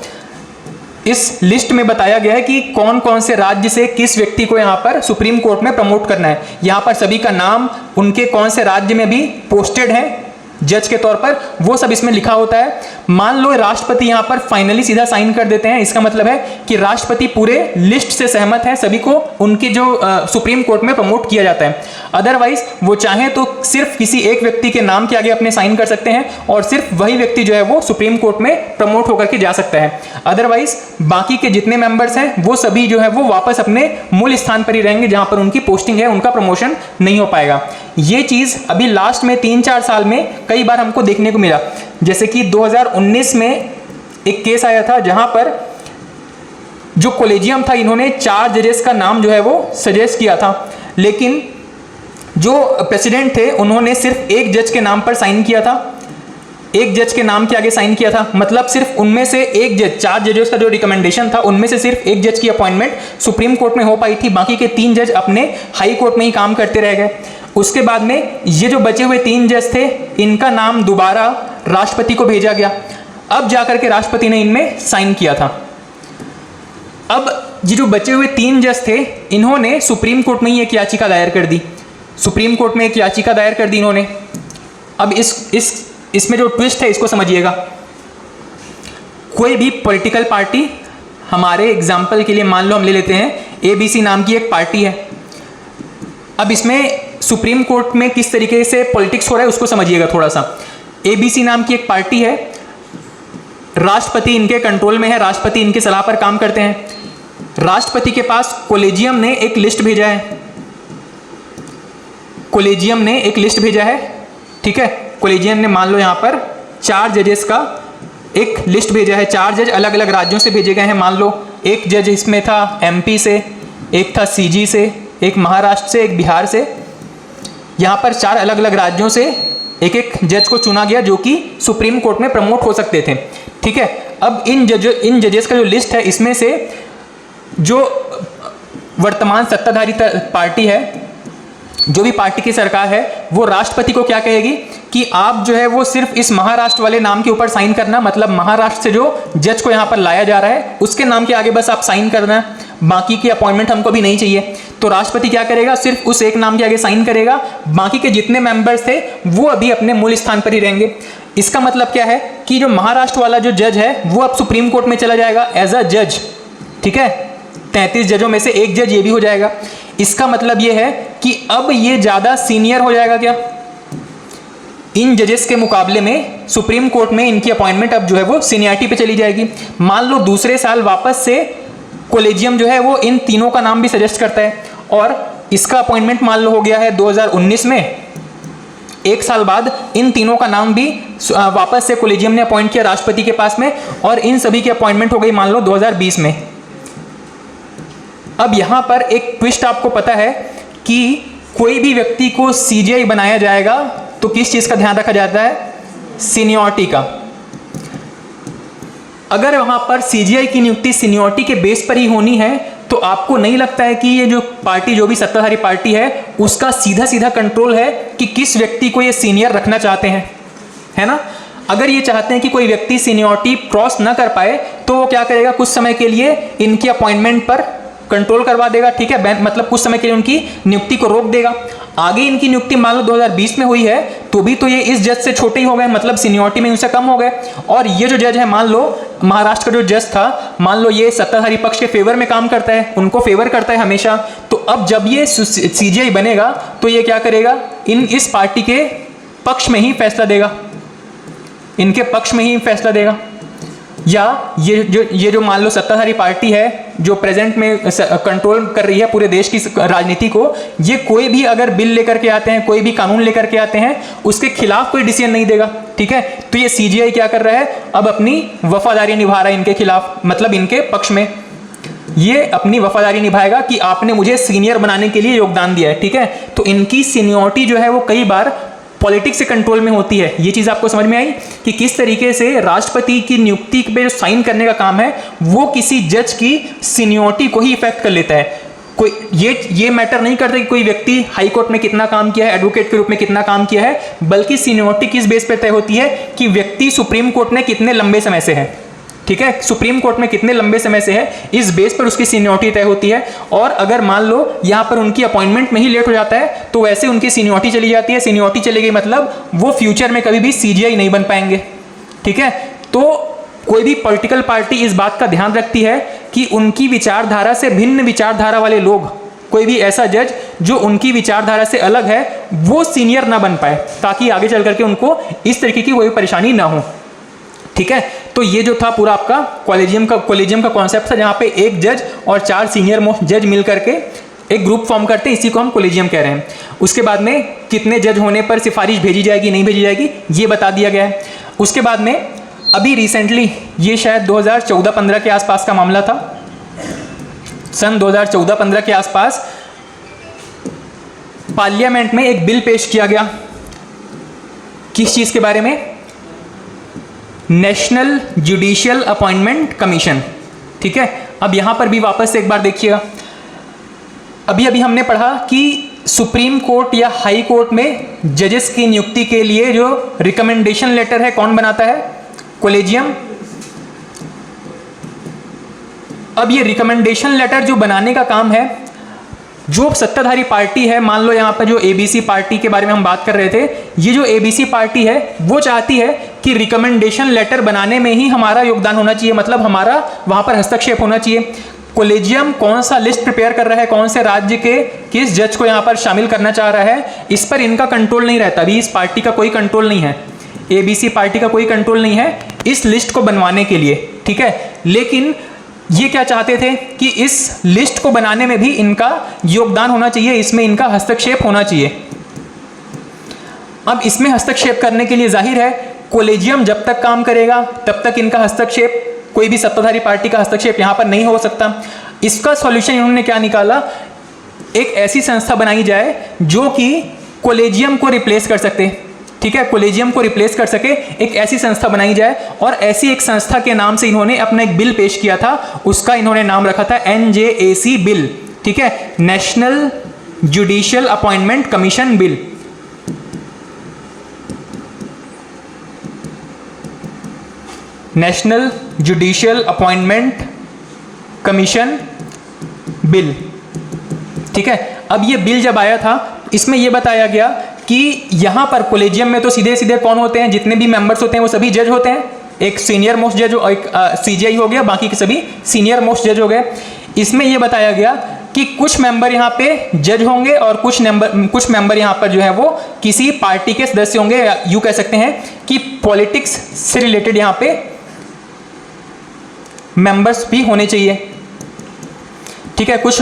इस लिस्ट में बताया गया है कि कौन कौन से राज्य से किस व्यक्ति को यहाँ पर सुप्रीम कोर्ट में प्रमोट करना है। यहाँ पर सभी का नाम, उनके कौन से राज्य में भी पोस्टेड है जज के तौर पर, वो सब इसमें लिखा होता है। मान लो राष्ट्रपति यहाँ पर फाइनली सीधा साइन कर देते हैं, इसका मतलब है कि राष्ट्रपति पूरे लिस्ट से सहमत है, सभी को उनके जो सुप्रीम कोर्ट में प्रमोट किया जाता है। अदरवाइज वो चाहे तो सिर्फ किसी एक व्यक्ति के नाम के आगे अपने साइन कर सकते हैं और सिर्फ वही व्यक्ति जो है वो सुप्रीम कोर्ट में प्रमोट होकर के जा सकता है। अदरवाइज बाकी के जितने मेंबर्स हैं वो सभी जो है वो वापस अपने मूल स्थान पर ही रहेंगे जहां पर उनकी पोस्टिंग है, उनका प्रमोशन नहीं हो पाएगा। ये चीज अभी लास्ट में 3-4 साल में कई बार हमको देखने को मिला, जैसे कि 2019 में एक केस आया था जहां पर जो कोलेजियम था इन्होंने 4 जजेस का नाम जो है वो सजेस्ट किया था, लेकिन जो प्रेसिडेंट थे उन्होंने सिर्फ एक जज के नाम पर साइन किया था, एक जज के नाम के आगे साइन किया था। मतलब सिर्फ उनमें से एक जज, 4 जजेस का जो रिकमेंडेशन था उनमें से सिर्फ एक जज की अपॉइंटमेंट सुप्रीम कोर्ट में हो पाई थी, बाकी के 3 जज अपने हाई कोर्ट में ही काम करते रह गए। उसके बाद में ये जो बचे हुए 3 जज थे इनका नाम दोबारा राष्ट्रपति को भेजा गया, अब जाकर के राष्ट्रपति ने इनमें साइन किया था। अब ये जो बचे हुए 3 जज थे इन्होंने सुप्रीम कोर्ट में ही एक याचिका दायर कर दी, सुप्रीम कोर्ट में एक याचिका दायर कर दी इन्होंने। अब इसमें जो ट्विस्ट है इसको समझिएगा। कोई भी पॉलिटिकल पार्टी, हमारे एग्जाम्पल के लिए मान लो हम ले लेते हैं ABC नाम की एक पार्टी है। अब इसमें सुप्रीम कोर्ट में किस तरीके से पॉलिटिक्स हो रहा है उसको समझिएगा थोड़ा सा। एबीसी नाम की एक पार्टी है, राष्ट्रपति इनके कंट्रोल में है, राष्ट्रपति इनकी सलाह पर काम करते हैं। राष्ट्रपति के पास कोलेजियम ने एक लिस्ट भेजा है, कोलेजियम ने एक लिस्ट भेजा है, ठीक है। कोलेजियम ने मान लो यहां पर 4 जजेस का एक लिस्ट भेजा है, 4 जज अलग अलग राज्यों से भेजे गए हैं। मान लो एक जज इसमें था एमपी से, एक था सीजी से, एक महाराष्ट्र से, एक बिहार से। यहाँ पर 4 अलग अलग राज्यों से एक एक जज को चुना गया जो कि सुप्रीम कोर्ट में प्रमोट हो सकते थे, ठीक है। अब इन जजेस का जो लिस्ट है, इसमें से जो वर्तमान सत्ताधारी पार्टी है, जो भी पार्टी की सरकार है, वो राष्ट्रपति को क्या कहेगी कि आप जो है वो सिर्फ इस महाराष्ट्र वाले नाम के ऊपर साइन करना, मतलब महाराष्ट्र से जो जज को यहाँ पर लाया जा रहा है उसके नाम के आगे बस आप साइन करना, बाकी की अपॉइंटमेंट हमको भी नहीं चाहिए। तो राष्ट्रपति क्या करेगा, सिर्फ उस एक नाम के आगे साइन करेगा, बाकी के जितने मेंबर्स थे वो अभी अपने मूल स्थान पर ही रहेंगे। इसका मतलब क्या है कि जो महाराष्ट्र वाला जो जज है वो अब सुप्रीम कोर्ट में चला जाएगा एज अ जज, ठीक है। 33 जजों में से एक जज ये भी हो जाएगा। इसका मतलब ये है कि अब ये ज्यादा सीनियर हो जाएगा क्या, इन जजेस के मुकाबले में सुप्रीम कोर्ट में इनकी अपॉइंटमेंट अब जो है वो सीनियरिटी पे चली जाएगी। मान लो दूसरे साल वापस से कोलेजियम जो है वो इन तीनों का नाम भी सजेस्ट करता है और इसका अपॉइंटमेंट मान लो हो गया है 2019 में। एक साल बाद इन तीनों का नाम भी वापस से कोलेजियम ने अपॉइंट किया राष्ट्रपति के पास में और इन सभी की अपॉइंटमेंट हो गई मान लो 2020 में। अब यहां पर एक ट्विस्ट आपको पता है कि कोई भी व्यक्ति को सीजीआई बनाया जाएगा तो किस चीज का ध्यान रखा जाता है, सीनियरिटी का। अगर वहां पर सीजीआई की नियुक्ति सीनियरिटी के बेस पर ही होनी है तो आपको नहीं लगता है कि ये जो पार्टी, जो भी सत्ताधारी पार्टी है, उसका सीधा सीधा कंट्रोल है कि किस व्यक्ति को ये सीनियर रखना चाहते हैं, है ना। अगर ये चाहते हैं कि कोई व्यक्ति सीनियरिटी क्रॉस ना कर पाए तो वो क्या करेगा, कुछ समय के लिए इनकी अपॉइंटमेंट पर कंट्रोल करवा देगा, ठीक है। मतलब कुछ समय के लिए उनकी नियुक्ति को रोक देगा। आगे इनकी नियुक्ति मान लो 2020 में हुई है तो भी तो ये इस जज से छोटे ही हो गए, मतलब सीनियरिटी में उनसे कम हो गए। और ये जो जज है, मान लो महाराष्ट्र का जो जज था, मान लो ये सत्ताधारी पक्ष के फेवर में काम करता है, उनको फेवर करता है हमेशा। तो अब जब ये सीजीआई बनेगा तो ये क्या करेगा, इस पार्टी के पक्ष में ही फैसला देगा, इनके पक्ष में ही फैसला देगा। या ये जो मान लो सत्ताधारी पार्टी है जो प्रेजेंट में कंट्रोल कर रही है पूरे देश की राजनीति को, ये कोई भी अगर बिल लेकर के आते हैं, कोई भी कानून लेकर के आते हैं, उसके खिलाफ कोई डिसीजन नहीं देगा, ठीक है। तो ये सीजीआई क्या कर रहा है, अब अपनी वफादारी निभा रहा है इनके खिलाफ, मतलब इनके पक्ष में ये अपनी वफादारी निभाएगा कि आपने मुझे सीनियर बनाने के लिए योगदान दिया है, ठीक है। तो इनकी सीनियरिटी जो है वो कई बार पॉलिटिक्स से कंट्रोल में होती है। ये चीज आपको समझ में आई कि किस तरीके से राष्ट्रपति की नियुक्ति पे जो साइन करने का काम है वो किसी जज की सीनियरिटी को ही इफेक्ट कर लेता है। कोई ये मैटर नहीं करता कि कोई व्यक्ति हाई कोर्ट में कितना काम किया है, एडवोकेट के रूप में कितना काम किया है, बल्कि सीनियरिटी किस बेस पर तय होती है कि व्यक्ति सुप्रीम कोर्ट में कितने लंबे समय से है, ठीक है। सुप्रीम कोर्ट में कितने लंबे समय से है, इस बेस पर उसकी सीनियरिटी तय होती है। और अगर मान लो यहां पर उनकी अपॉइंटमेंट में ही लेट हो जाता है तो वैसे उनकी सीनियरिटी चली जाती है। सीनियरिटी चली गई मतलब वो फ्यूचर में कभी भी सीजीआई नहीं बन पाएंगे, ठीक है। तो कोई भी पॉलिटिकल पार्टी इस बात का ध्यान रखती है कि उनकी विचारधारा से भिन्न विचारधारा वाले लोग, कोई भी ऐसा जज जो उनकी विचारधारा से अलग है, वो सीनियर ना बन पाए, ताकि आगे चल करके उनको इस तरीके की कोई परेशानी ना हो, ठीक है। तो ये जो था पूरा आपका कोलेजियम का कॉन्सेप्ट था, जहां पे एक जज और 4 सीनियर मोस्ट जज मिल करके एक ग्रुप फॉर्म करते हैं, इसी को हम कोलेजियम कह रहे हैं। उसके बाद में कितने जज होने पर सिफारिश भेजी जाएगी, नहीं भेजी जाएगी, ये बता दिया गया है। उसके बाद में अभी रिसेंटली, ये शायद 2014-15 के आसपास का मामला था, सन 2014-15 के आसपास पार्लियामेंट में एक बिल पेश किया गया, किस चीज के बारे में, नेशनल जुडिशियल अपॉइंटमेंट कमीशन, ठीक है। अब यहां पर भी वापस से एक बार देखिएगा, अभी हमने पढ़ा कि सुप्रीम कोर्ट या हाई कोर्ट में जजेस की नियुक्ति के लिए जो रिकमेंडेशन लेटर है कौन बनाता है, कोलेजियम। अब ये रिकमेंडेशन लेटर जो बनाने का काम है, जो सत्ताधारी पार्टी है, मान लो यहाँ पर जो एबीसी पार्टी के बारे में हम बात कर रहे थे, ये जो एबीसी पार्टी है वो चाहती है कि रिकमेंडेशन लेटर बनाने में ही हमारा योगदान होना चाहिए, मतलब हमारा वहाँ पर हस्तक्षेप होना चाहिए। कोलेजियम कौन सा लिस्ट प्रिपेयर कर रहा है, कौन से राज्य के किस जज को यहाँ पर शामिल करना चाह रहा है, इस पर इनका कंट्रोल नहीं रहता। अभी इस पार्टी का कोई कंट्रोल नहीं है, एबीसी पार्टी का कोई कंट्रोल नहीं है इस लिस्ट को बनवाने के लिए, ठीक है। लेकिन ये क्या चाहते थे कि इस लिस्ट को बनाने में भी इनका योगदान होना चाहिए, इसमें इनका हस्तक्षेप होना चाहिए। अब इसमें हस्तक्षेप करने के लिए जाहिर है कोलेजियम जब तक काम करेगा तब तक इनका हस्तक्षेप, कोई भी सत्ताधारी पार्टी का हस्तक्षेप यहाँ पर नहीं हो सकता। इसका सॉल्यूशन इन्होंने क्या निकाला, एक ऐसी संस्था बनाई जाए जो कि कोलेजियम को रिप्लेस कर सके, ठीक है, कोलेजियम को रिप्लेस कर सके, एक ऐसी संस्था बनाई जाए। और ऐसी एक संस्था के नाम से इन्होंने अपना एक बिल पेश किया था, उसका इन्होंने नाम रखा था NJAC बिल, ठीक है, national judicial appointment commission bill. National judicial appointment commission bill, ठीक है। अब ये बिल जब आया था इसमें ये बताया गया कि यहाँ पर कोलेजियम में तो सीधे सीधे कौन होते हैं, जितने भी मेंबर्स होते हैं वो सभी जज होते हैं। एक सीनियर मोस्ट जज, एक CJI हो गया, बाकी के सभी सीनियर मोस्ट जज हो गए। इसमें ये बताया गया कि कुछ मेंबर यहाँ पे जज होंगे और कुछ मेंबर यहाँ पर जो है वो किसी पार्टी के सदस्य होंगे, या यूँ कह सकते हैं कि पॉलिटिक्स से रिलेटेड यहाँ पे मेंबर्स भी होने चाहिए, ठीक है। कुछ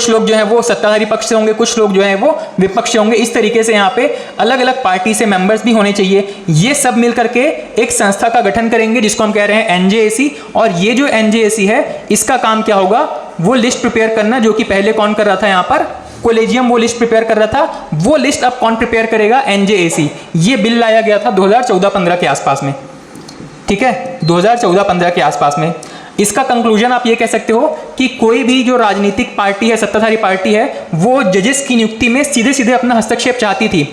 लोग जो है वो सत्ताधारी पक्ष से होंगे, कुछ लोग जो है वो विपक्ष से होंगे। इस तरीके से यहाँ पे अलग अलग पार्टी से मेंबर्स भी होने चाहिए। ये सब मिल करके एक संस्था का गठन करेंगे जिसको हम कह रहे हैं NJAC। और ये जो NJAC है इसका काम क्या होगा, वो लिस्ट प्रिपेयर करना, जो कि पहले कौन कर रहा था यहाँ पर, कोलेजियम वो लिस्ट प्रिपेयर कर रहा था। वो लिस्ट अब कौन प्रिपेयर करेगा, NJAC। ये बिल लाया गया था 2014-15 के आसपास में, ठीक है, 2014-15 के आसपास में। इसका कंक्लूजन आप ये कह सकते हो कि कोई भी जो राजनीतिक पार्टी है, सत्ताधारी पार्टी है, वो जजेस की नियुक्ति में सीधे सीधे अपना हस्तक्षेप चाहती थी।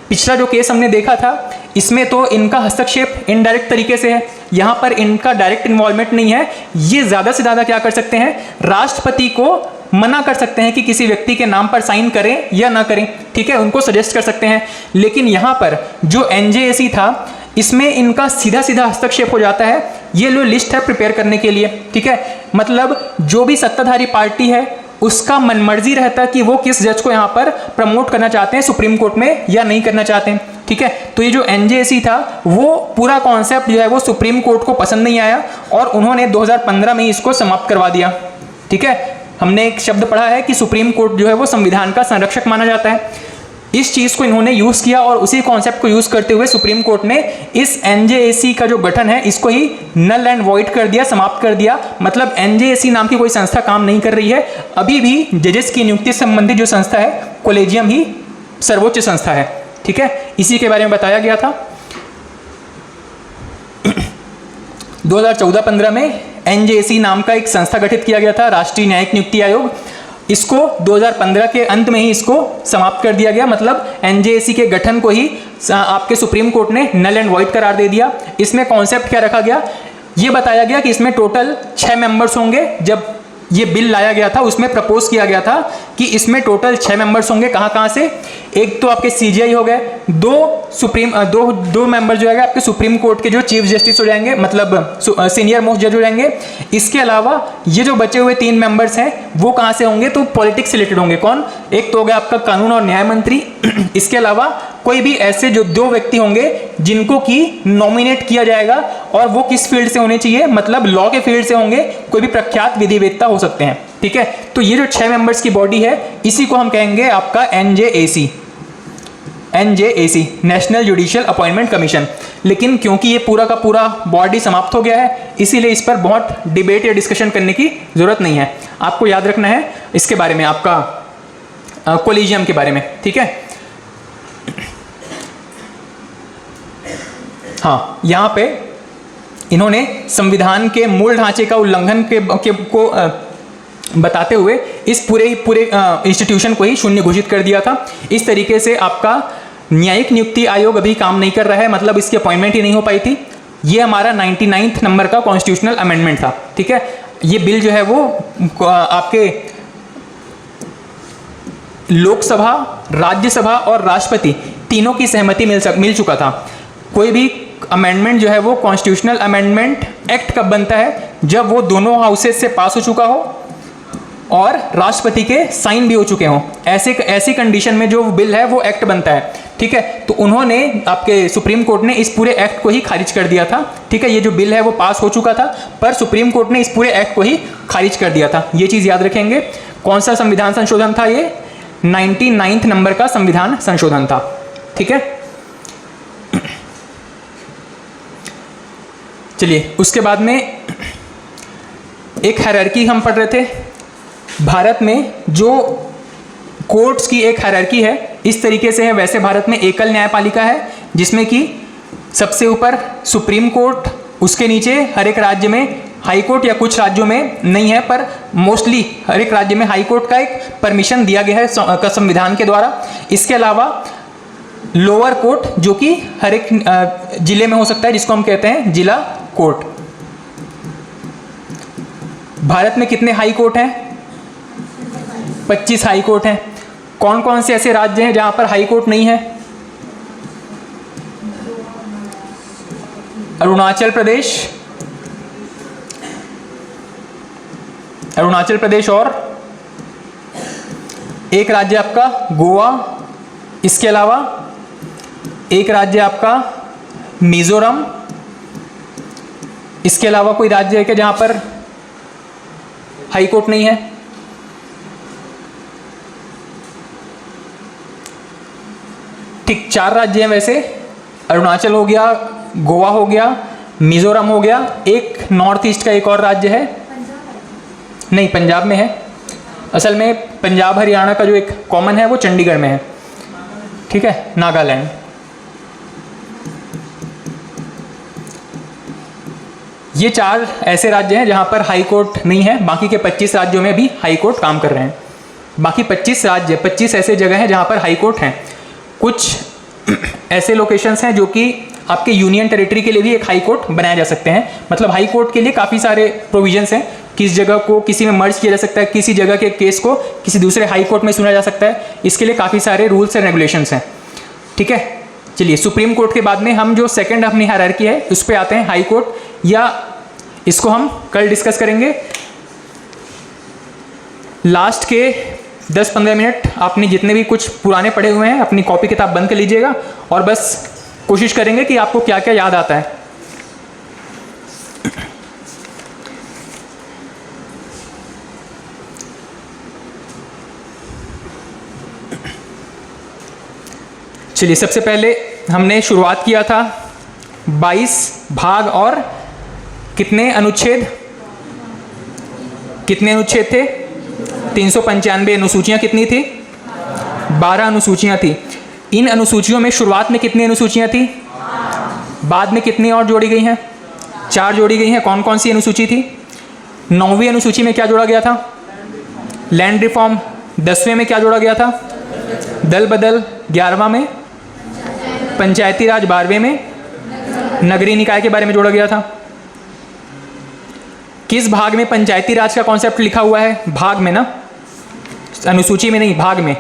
पिछला जो केस हमने देखा था इसमें तो इनका हस्तक्षेप इनडायरेक्ट तरीके से है, यहाँ पर इनका डायरेक्ट इन्वॉल्वमेंट नहीं है। ये ज़्यादा से ज़्यादा क्या कर सकते हैं, राष्ट्रपति को मना कर सकते हैं कि किसी व्यक्ति के नाम पर साइन करें या ना करें, ठीक है, उनको सजेस्ट कर सकते हैं। लेकिन यहाँ पर जो NJAC था इसमें इनका सीधा सीधा हस्तक्षेप हो जाता है। ये जो लिस्ट है प्रिपेयर करने के लिए, ठीक है, मतलब जो भी सत्ताधारी पार्टी है उसका मनमर्जी रहता है कि वो किस जज को यहाँ पर प्रमोट करना चाहते हैं सुप्रीम कोर्ट में या नहीं करना चाहते हैं, ठीक है। तो ये जो NJAC था वो पूरा कॉन्सेप्ट जो है वो सुप्रीम कोर्ट को पसंद नहीं आया और उन्होंने 2015 में इसको समाप्त करवा दिया, ठीक है। हमने एक शब्द पढ़ा है कि सुप्रीम कोर्ट जो है वो संविधान का संरक्षक माना जाता है। इस चीज़ को इन्होंने यूज़ किया और उसी कॉन्सेप्ट को यूज़ करते हुए सुप्रीम कोर्ट ने इस NJAC का जो गठन है इसको ही नल एंड वॉइड कर दिया, समाप्त कर दिया। मतलब NJAC नाम की कोई संस्था काम नहीं कर रही है। अभी भी जजेस की नियुक्ति से संबंधित जो संस्था है कोलेजियम ही सर्वोच्च संस्था है, ठीक है। इसी के बारे में बताया गया था। 2014-15 में NJAC नाम का एक संस्था गठित किया गया था, राष्ट्रीय न्यायिक नियुक्ति आयोग। इसको 2015 के अंत में ही इसको समाप्त कर दिया गया। मतलब NJAC के गठन को ही आपके सुप्रीम कोर्ट ने नल एंड वॉइड करार दे दिया। इसमें कॉन्सेप्ट क्या रखा गया, ये बताया गया कि इसमें टोटल 6 मेंबर्स होंगे। जब ये बिल लाया गया था उसमें प्रपोज किया गया था कि इसमें टोटल 6 मेंबर्स होंगे। कहाँ से, एक तो आपके CJI हो गए, दो मेंबर जो है आपके सुप्रीम कोर्ट के जो चीफ जस्टिस हो जाएंगे, मतलब सीनियर मोस्ट जज हो जाएंगे। इसके अलावा ये जो बचे हुए 3 मेंबर्स हैं वो कहाँ से होंगे, तो पॉलिटिक्स से रिलेटेड होंगे। कौन, एक तो हो गया आपका कानून और न्याय मंत्री। इसके अलावा कोई भी ऐसे जो 2 व्यक्ति होंगे जिनको कि नॉमिनेट किया जाएगा और वो किस फील्ड से होने चाहिए, मतलब लॉ के फील्ड से होंगे, कोई भी प्रख्यात विधिवेत्ता हो सकते हैं, ठीक है। तो ये जो 6 मेंबर्स की बॉडी है इसी को हम कहेंगे आपका NJAC, national judicial appointment commission. लेकिन क्योंकि ये पूरा का पूरा बॉडी समाप्त हो गया है इसीलिए इस पर बहुत डिबेट या डिस्कशन करने की जरूरत नहीं है। आपको याद रखना है इसके बारे में, आपका कोलेजियम के बारे में, ठीक है। हाँ, यहाँ पे इन्होंने संविधान के मूल ढांचे का उल्लंघन को बताते हुए इस पूरे इंस्टीट्यूशन को ही शून्य घोषित कर दिया था। इस तरीके से आपका न्यायिक नियुक्ति आयोग अभी काम नहीं कर रहा है, मतलब इसकी अपॉइंटमेंट ही नहीं हो पाई थी। ये हमारा 99 नंबर का कॉन्स्टिट्यूशनल अमेंडमेंट था, ठीक है। ये बिल जो है वो आपके लोकसभा, राज्यसभा और राष्ट्रपति तीनों की सहमति मिल चुका था। कोई भी अमेंडमेंट जो है वो कॉन्स्टिट्यूशनल अमेंडमेंट एक्ट कब बनता है, जब वो दोनों हाउसेस से पास हो चुका हो, और राष्ट्रपति के साइन भी हो चुके हों, ऐसी कंडीशन में जो बिल है वो एक्ट बनता है। ठीक है, तो उन्होंने आपके सुप्रीम कोर्ट ने इस पूरे एक्ट को ही खारिज कर दिया था। ठीक है, ये जो बिल है वो पास हो चुका था, पर सुप्रीम कोर्ट ने इस पूरे एक्ट को ही खारिज कर दिया था। ये चीज़ याद रखेंगे। कौन सा संविधान संशोधन था ये? 99 नंबर का संविधान संशोधन था। ठीक है, चलिए उसके बाद में एक हायरार्की हम पढ़ रहे थे। भारत में जो कोर्ट्स की एक हायरार्की है इस तरीके से है। वैसे भारत में एकल न्यायपालिका है जिसमें कि सबसे ऊपर सुप्रीम कोर्ट, उसके नीचे हर एक राज्य में हाई कोर्ट, या कुछ राज्यों में नहीं है पर मोस्टली हर एक राज्य में हाई कोर्ट का एक परमिशन दिया गया है संविधान के द्वारा। इसके अलावा लोअर कोर्ट जो कि हर एक जिले में हो सकता है, जिसको हम कहते हैं जिला कोर्ट। भारत में कितने हाई कोर्ट हैं? 25 हाई कोर्ट हैं। कौन कौन से ऐसे राज्य हैं जहां पर हाई कोर्ट नहीं है? अरुणाचल प्रदेश और एक राज्य आपका गोवा। इसके अलावा एक राज्य आपका मिजोरम। इसके अलावा कोई राज्य है क्या जहां पर हाई कोर्ट नहीं है? ठीक, 4 राज्य हैं वैसे। अरुणाचल हो गया, गोवा हो गया, मिजोरम हो गया, एक नॉर्थ ईस्ट का एक और राज्य है। नहीं, पंजाब में है। असल में पंजाब हरियाणा का जो एक कॉमन है वो चंडीगढ़ में है। ठीक है, नागालैंड। ये 4 ऐसे राज्य हैं जहां पर हाई कोर्ट नहीं है। बाकी के 25 राज्यों में भी हाई कोर्ट काम कर रहे हैं। बाकी 25 राज्य, 25 ऐसे जगह हैं जहां पर हाई कोर्ट हैं। कुछ ऐसे लोकेशंस हैं जो कि आपके यूनियन टेरिटरी के लिए भी एक हाई कोर्ट बनाया जा सकते हैं। मतलब हाई कोर्ट के लिए काफ़ी सारे प्रोविजंस हैं। किस जगह को किसी में मर्ज किया जा सकता है, किसी जगह के केस को किसी दूसरे हाई कोर्ट में सुना जा सकता है, इसके लिए काफ़ी सारे रूल्स एंड रेगुलेशंस हैं। ठीक है, चलिए सुप्रीम कोर्ट के बाद में हम जो सेकंड अपनी हायरार्की है उस पर आते हैं, हाई कोर्ट, या इसको हम कल डिस्कस करेंगे। लास्ट के 10-15 मिनट आपने जितने भी कुछ पुराने पढ़े हुए हैं अपनी कॉपी किताब बंद कर लीजिएगा और बस कोशिश करेंगे कि आपको क्या क्या याद आता है। चलिए, सबसे पहले हमने शुरुआत किया था 22 भाग और कितने अनुच्छेद थे? 395 अनुसूचियां कितनी थी? 12 अनुसूचियां थी। इन अनुसूचियों में शुरुआत में कितनी अनुसूचियां थी? बाद में कितनी और जोड़ी गई हैं? 4 जोड़ी गई हैं। कौन कौन सी अनुसूची थी? 9वीं अनुसूची में क्या जोड़ा गया था? Land reform. 10वें में क्या जोड़ा गया था? दल बदल। 11वां में पंचायती राज। 12वें में नगरीय निकाय के बारे में जोड़ा गया था। किस भाग में पंचायती राज का कॉन्सेप्ट लिखा हुआ है? भाग में ना, अनुसूची में नहीं, भाग में।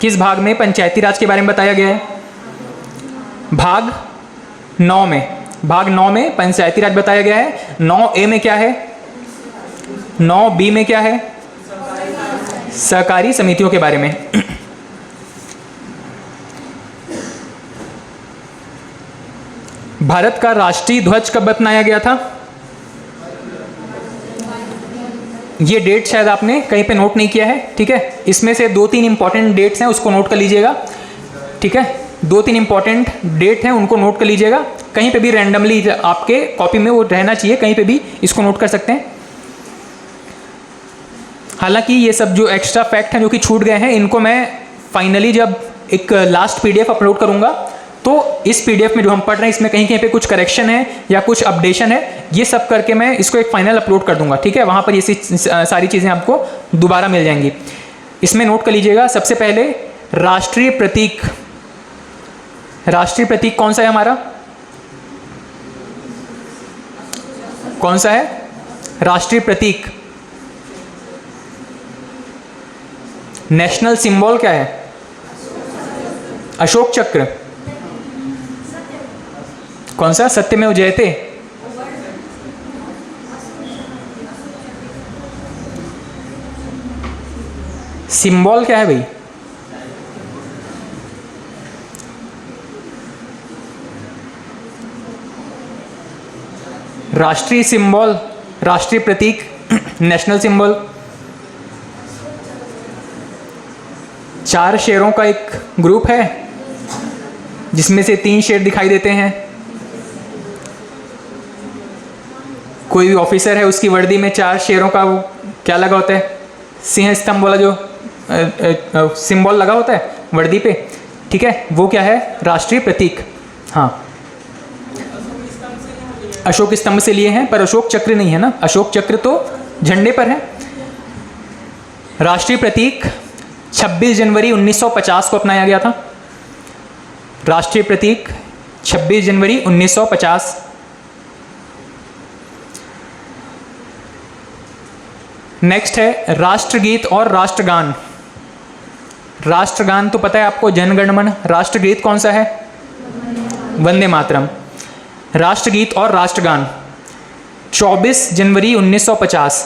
किस भाग में पंचायती राज के बारे में बताया गया है? भाग 9 में। भाग 9 में पंचायती राज बताया गया है। 9A में क्या है? 9B में क्या है? सहकारी समितियों के बारे में। भारत का राष्ट्रीय ध्वज कब अपनाया गया था? ये डेट शायद आपने कहीं पे नोट नहीं किया है। ठीक है, इसमें से 2-3 इंपॉर्टेंट डेट्स हैं, उसको नोट कर लीजिएगा। ठीक है, 2-3 इंपॉर्टेंट डेट हैं, उनको नोट कर लीजिएगा। कहीं पे भी रैंडमली आपके कॉपी में वो रहना चाहिए, कहीं पे भी इसको नोट कर सकते हैं। हालांकि ये सब जो एक्स्ट्रा फैक्ट हैं जो कि छूट गए हैं, इनको मैं फाइनली जब एक लास्ट PDF अपलोड करूंगा तो इस PDF में जो हम पढ़ रहे हैं इसमें कहीं कहीं पे कुछ करेक्शन है या कुछ अपडेशन है, ये सब करके मैं इसको एक फाइनल अपलोड कर दूंगा। ठीक है, वहाँ पर ये सारी चीज़ें आपको दोबारा मिल जाएंगी। इसमें नोट कर लीजिएगा। सबसे पहले राष्ट्रीय प्रतीक। राष्ट्रीय प्रतीक कौन सा है हमारा? कौन सा है राष्ट्रीय प्रतीक? नेशनल सिंबल क्या है? अशोक चक्र। कौन सा? सत्यमेव जयते। सिंबल क्या है भाई? राष्ट्रीय सिंबल, राष्ट्रीय प्रतीक, नेशनल सिंबल। 4 शेरों का एक ग्रुप है जिसमें से 3 शेर दिखाई देते हैं। कोई भी ऑफिसर है, उसकी वर्दी में 4 शेरों का वो क्या लगा होता है, सिंह स्तंभ वाला जो सिंबल लगा होता है वर्दी पे, ठीक है, वो क्या है? राष्ट्रीय प्रतीक। हाँ, अशोक स्तंभ से लिए हैं, पर अशोक चक्र नहीं है ना, अशोक चक्र तो झंडे पर है। राष्ट्रीय प्रतीक 26 जनवरी 1950 को अपनाया गया था। राष्ट्रीय प्रतीक 26 जनवरी 1950। नेक्स्ट है राष्ट्रगीत और राष्ट्रगान। राष्ट्रगान तो पता है आपको, जन गण मन। राष्ट्रगीत कौन सा है? वंदे मातरम। राष्ट्रगीत और राष्ट्रगान 24 जनवरी 1950।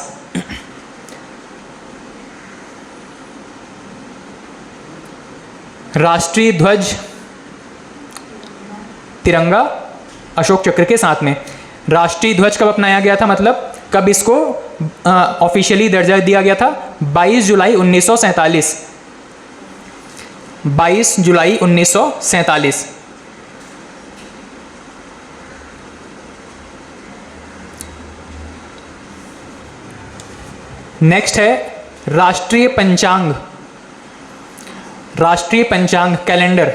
राष्ट्रीय ध्वज तिरंगा अशोक चक्र के साथ में। राष्ट्रीय ध्वज कब अपनाया गया था, मतलब कब इसको ऑफिशियली दर्जा दिया गया था? 22 जुलाई 1947। 22 जुलाई 1947। नेक्स्ट है राष्ट्रीय पंचांग। राष्ट्रीय पंचांग कैलेंडर,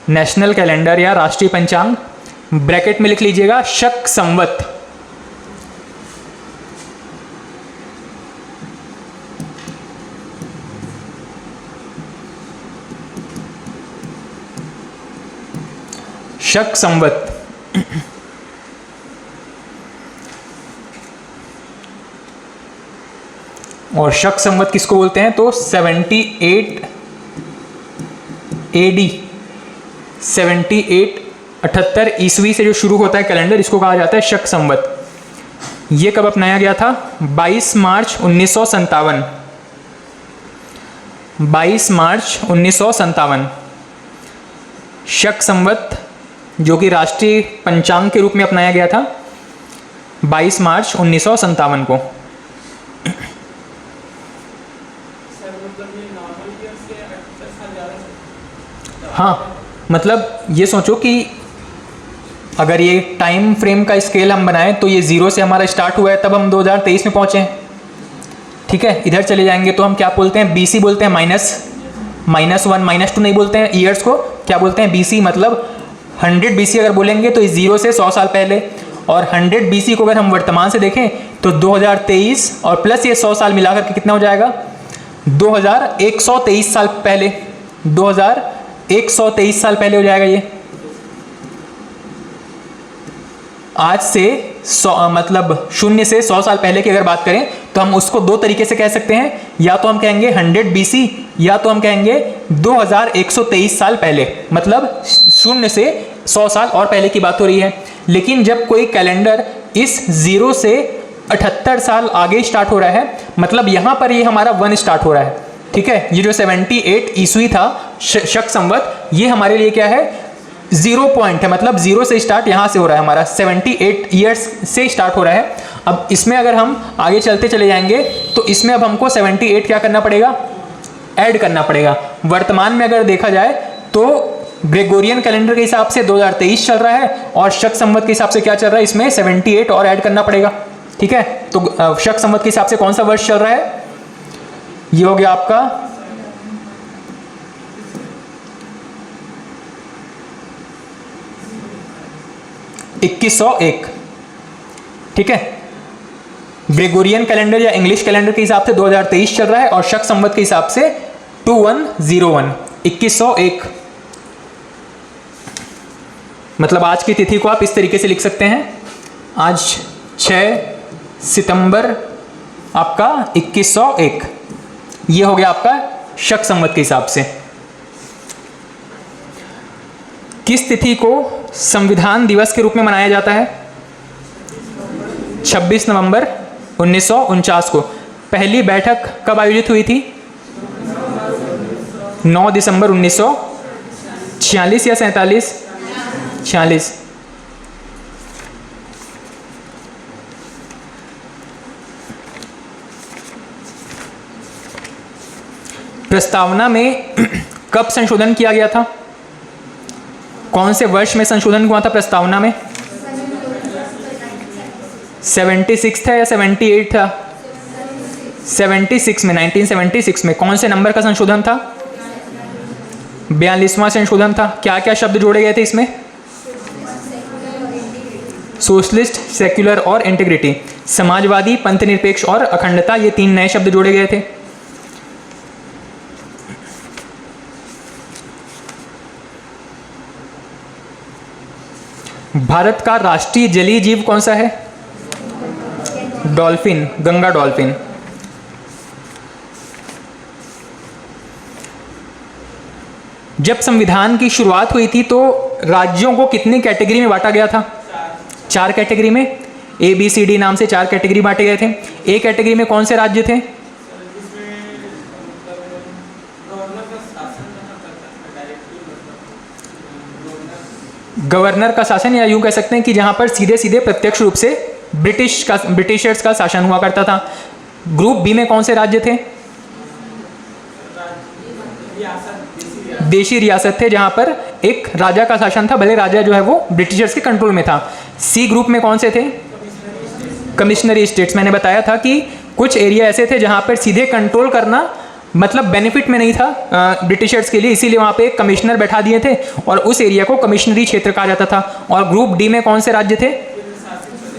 नेशनल कैलेंडर या राष्ट्रीय पंचांग, ब्रैकेट में लिख लीजिएगा शक संवत। शक संवत। और शक संवत किसको बोलते हैं? तो 78 AD, 78 ईस्वी से जो शुरू होता है कैलेंडर, इसको कहा जाता है शक संवत। ये कब अपनाया गया था? 22 मार्च 1957। 22 मार्च 1957 शक संवत, जो कि राष्ट्रीय पंचांग के रूप में अपनाया गया था 22 मार्च 1957 को। हाँ, मतलब ये सोचो कि अगर ये टाइम फ्रेम का स्केल हम बनाएं तो ये 0 से हमारा स्टार्ट हुआ है, तब हम 2023 में पहुंचे हैं, ठीक है। इधर चले जाएंगे तो हम क्या बोलते हैं? BC बोलते हैं, -1 -2 नहीं बोलते हैं ईयर्स को, क्या बोलते हैं? BC। मतलब 100 BC अगर बोलेंगे तो इस 0 से 100 साल पहले, और 100 BC को अगर हम वर्तमान से देखें तो 2023 और प्लस ये 100 साल मिलाकर के कितना हो जाएगा? 2123 साल पहले, 2123 साल पहले हो जाएगा ये। आज से 100 मतलब 0 से 100 साल पहले की अगर बात करें तो हम उसको 2 तरीके से कह सकते हैं, या तो हम कहेंगे 100 BC, या तो हम कहेंगे 2123 साल पहले, मतलब 0 से 100 साल और पहले की बात हो रही है। लेकिन जब कोई कैलेंडर इस 0 से 78 साल आगे स्टार्ट हो रहा है, मतलब यहाँ पर ये हमारा 1 स्टार्ट हो रहा है, ठीक है। ये जो 78 ईस्वी था शक संवत, ये हमारे लिए क्या है? 0 पॉइंट है, मतलब 0 से स्टार्ट यहाँ से हो रहा है हमारा, 78 ईयर्स से स्टार्ट हो रहा है। अब इसमें अगर हम आगे चलते चले जाएंगे तो इसमें अब हमको 78 क्या करना पड़ेगा? ऐड करना पड़ेगा। वर्तमान में अगर देखा जाए तो ग्रेगोरियन कैलेंडर के हिसाब से 2023 चल रहा है, और शक संवत के हिसाब से क्या चल रहा है? इसमें 78 और ऐड करना पड़ेगा, ठीक है। तो शक संवत के हिसाब से कौन सा वर्ष चल रहा है? ये हो गया आपका 2101, ठीक है। ग्रेगोरियन कैलेंडर या इंग्लिश कैलेंडर के हिसाब से 2023 चल रहा है, और शक संवत के हिसाब से 2101, 2101। मतलब आज की तिथि को आप इस तरीके से लिख सकते हैं, आज 6 सितंबर आपका 2101। ये हो गया आपका शक संवत के हिसाब से। किस तिथि को संविधान दिवस के रूप में मनाया जाता है? 26 नवंबर 1949 को। पहली बैठक कब आयोजित हुई थी? 9 दिसंबर 1946 या 47? 46। प्रस्तावना में कब संशोधन किया गया था? कौन से वर्ष में संशोधन हुआ था प्रस्तावना में? 76 था या 78 था? 76 में, 1976 में। कौन से नंबर का संशोधन था? 42वां संशोधन था। क्या क्या शब्द जोड़े गए थे इसमें? सोशलिस्ट, सेक्युलर और इंटीग्रिटी। समाजवादी, पंथनिरपेक्ष और अखंडता, ये 3 नए शब्द जोड़े गए थे। भारत का राष्ट्रीय जलीय जीव कौन सा है? Dolphin, Ganga dolphin. जब संविधान की शुरुआत हुई थी तो राज्यों को कितनी कैटेगरी में बांटा गया था? 4 कैटेगरी में। ABCD नाम से 4 कैटेगरी बांटे गए थे। A कैटेगरी में कौन से राज्य थे? गवर्नर का शासन, या यूं कह सकते हैं कि जहां पर सीधे सीधे प्रत्यक्ष रूप से ब्रिटिशर्स का शासन हुआ करता था। ग्रुप बी में कौन से राज्य थे? देशी रियासत थे, जहां पर एक राजा का शासन था, भले राजा जो है वो ब्रिटिशर्स के कंट्रोल में था। सी ग्रुप में कौन से थे? कमिश्नरी स्टेट्स। मैंने बताया था कि कुछ एरिया ऐसे थे जहां पर सीधे कंट्रोल करना मतलब बेनिफिट में नहीं था ब्रिटिशर्स के लिए, इसीलिए वहाँ पे एक कमिश्नर बैठा दिए थे और उस एरिया को कमिश्नरी क्षेत्र कहा जाता था। और ग्रुप डी में कौन से राज्य थे?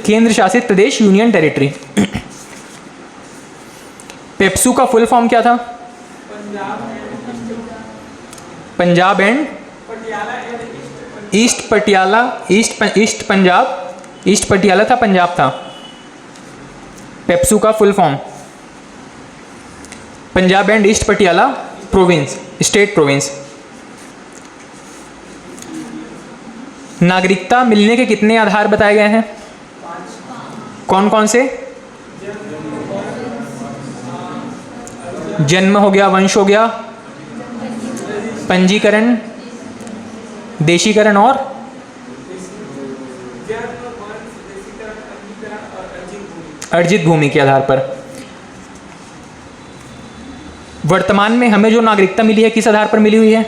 केंद्र शासित प्रदेश, यूनियन टेरिटरी। पेप्सू का फुल फॉर्म क्या था? Punjab and east Patiala, east Punjab, east Patiala था, पंजाब था। पेप्सू का full form Punjab and east Patiala province, state province. नागरिकता मिलने के कितने आधार बताए गए हैं? कौन कौन से? जन्म हो गया, वंश हो गया, पंजीकरण, देशीकरण और अर्जित भूमि के आधार पर। वर्तमान में हमें जो नागरिकता मिली है किस आधार पर मिली हुई है?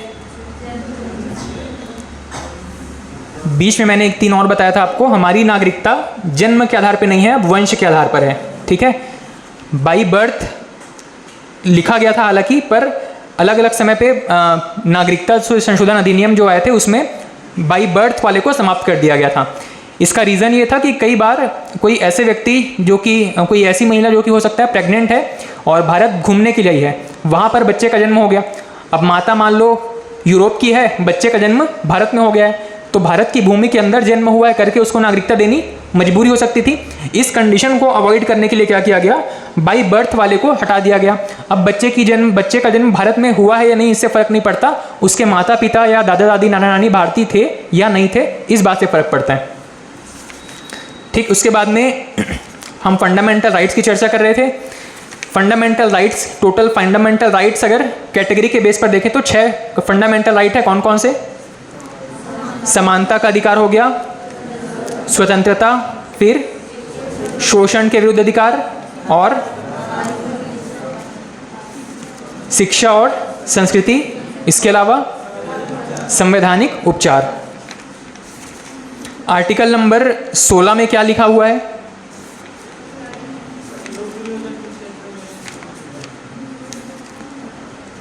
बीच में मैंने एक 3 और बताया था आपको। हमारी नागरिकता जन्म के आधार पर नहीं है, वंश के आधार पर है। ठीक है, बाई बर्थ लिखा गया था हालांकि, पर अलग अलग समय पे नागरिकता संशोधन अधिनियम जो आए थे उसमें बाई बर्थ वाले को समाप्त कर दिया गया था। इसका रीज़न ये था कि कई बार कोई ऐसे व्यक्ति जो कि कोई ऐसी महिला जो कि हो सकता है प्रेग्नेंट है और भारत घूमने के लिए है, वहाँ पर बच्चे का जन्म हो गया। अब माता मान लो यूरोप की है, बच्चे का जन्म भारत में हो गया है, तो भारत की भूमि के अंदर जन्म हुआ है करके उसको नागरिकता देनी मजबूरी हो सकती थी। इस कंडीशन को अवॉइड करने के लिए क्या किया गया? बाई बर्थ वाले को हटा दिया गया। अब बच्चे का जन्म भारत में हुआ है या नहीं इससे फर्क नहीं पड़ता, उसके माता पिता या दादा दादी नाना नानी भारतीय थे या नहीं थे, इस बात से फर्क पड़ता है। ठीक, उसके बाद में हम फंडामेंटल राइट्स की चर्चा कर रहे थे। Fundamental rights, total fundamental rights अगर कैटेगरी के बेस पर देखें तो 6 फंडामेंटल राइट है। कौन कौन से? समानता का अधिकार हो गया, स्वतंत्रता, फिर शोषण के विरुद्ध अधिकार, और शिक्षा और संस्कृति, इसके अलावा संवैधानिक उपचार। आर्टिकल नंबर 16 में क्या लिखा हुआ है?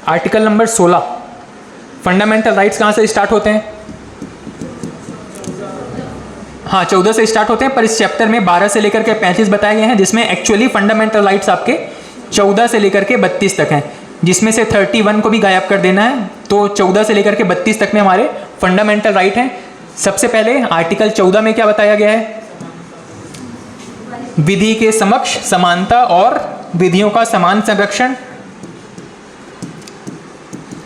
आर्टिकल नंबर 16 फंडामेंटल राइट्स कहाँ से स्टार्ट होते हैं? हाँ, 14 से स्टार्ट होते हैं, पर इस चैप्टर में 12 से लेकर के 35 बताए गए हैं, जिसमें एक्चुअली फंडामेंटल राइट्स आपके 14 से लेकर के 32 तक हैं, जिसमें से 31 को भी गायब कर देना है। तो 14 से लेकर के 32 तक में हमारे फंडामेंटल राइट हैं। सबसे पहले आर्टिकल 14 में क्या बताया गया है? विधि के समक्ष समानता और विधियों का समान संरक्षण।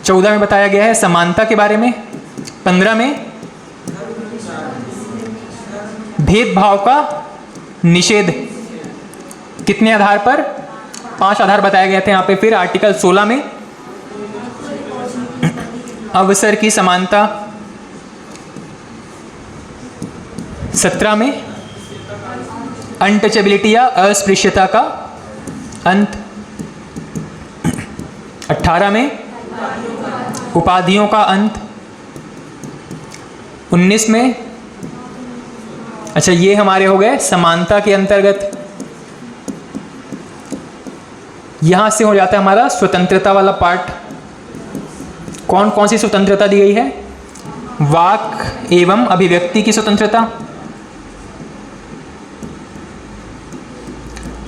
14 में बताया गया है समानता के बारे में। 15 में भेदभाव का निषेध। कितने आधार पर? 5 आधार बताए गए थे यहाँ पे। फिर आर्टिकल 16 में अवसर की समानता। 17 में अनटचेबिलिटी या अस्पृश्यता का अंत। 18 में उपाधियों का अंत। 19 में, अच्छा ये हमारे हो गए समानता के अंतर्गत। यहां से हो जाता है हमारा स्वतंत्रता वाला पार्ट। कौन कौन सी स्वतंत्रता दी गई है? वाक एवं अभिव्यक्ति की स्वतंत्रता।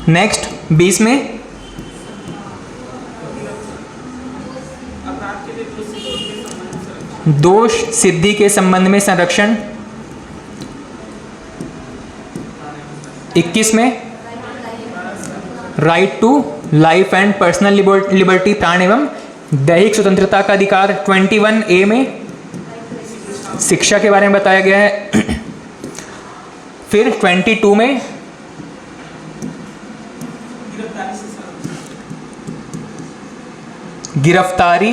नेक्स्ट 20 में दोष सिद्धि के संबंध में संरक्षण। 21 में right to life and personal liberty, प्राण एवं दैहिक स्वतंत्रता का अधिकार। 21A में शिक्षा के बारे में बताया गया है। फिर 22 में गिरफ्तारी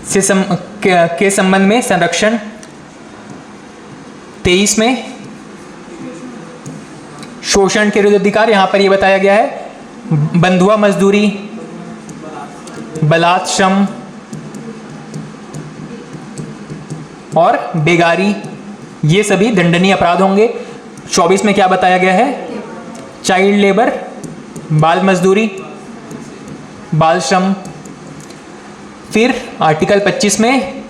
से के संबंध में संरक्षण। 23 में शोषण के विरुद्ध अधिकार। यहां पर यह बताया गया है बंधुआ मजदूरी, बलात् श्रम और बेगारी, ये सभी दंडनीय अपराध होंगे। 24 में क्या बताया गया है? चाइल्ड लेबर, बाल मजदूरी, बाल श्रम। फिर आर्टिकल 25 में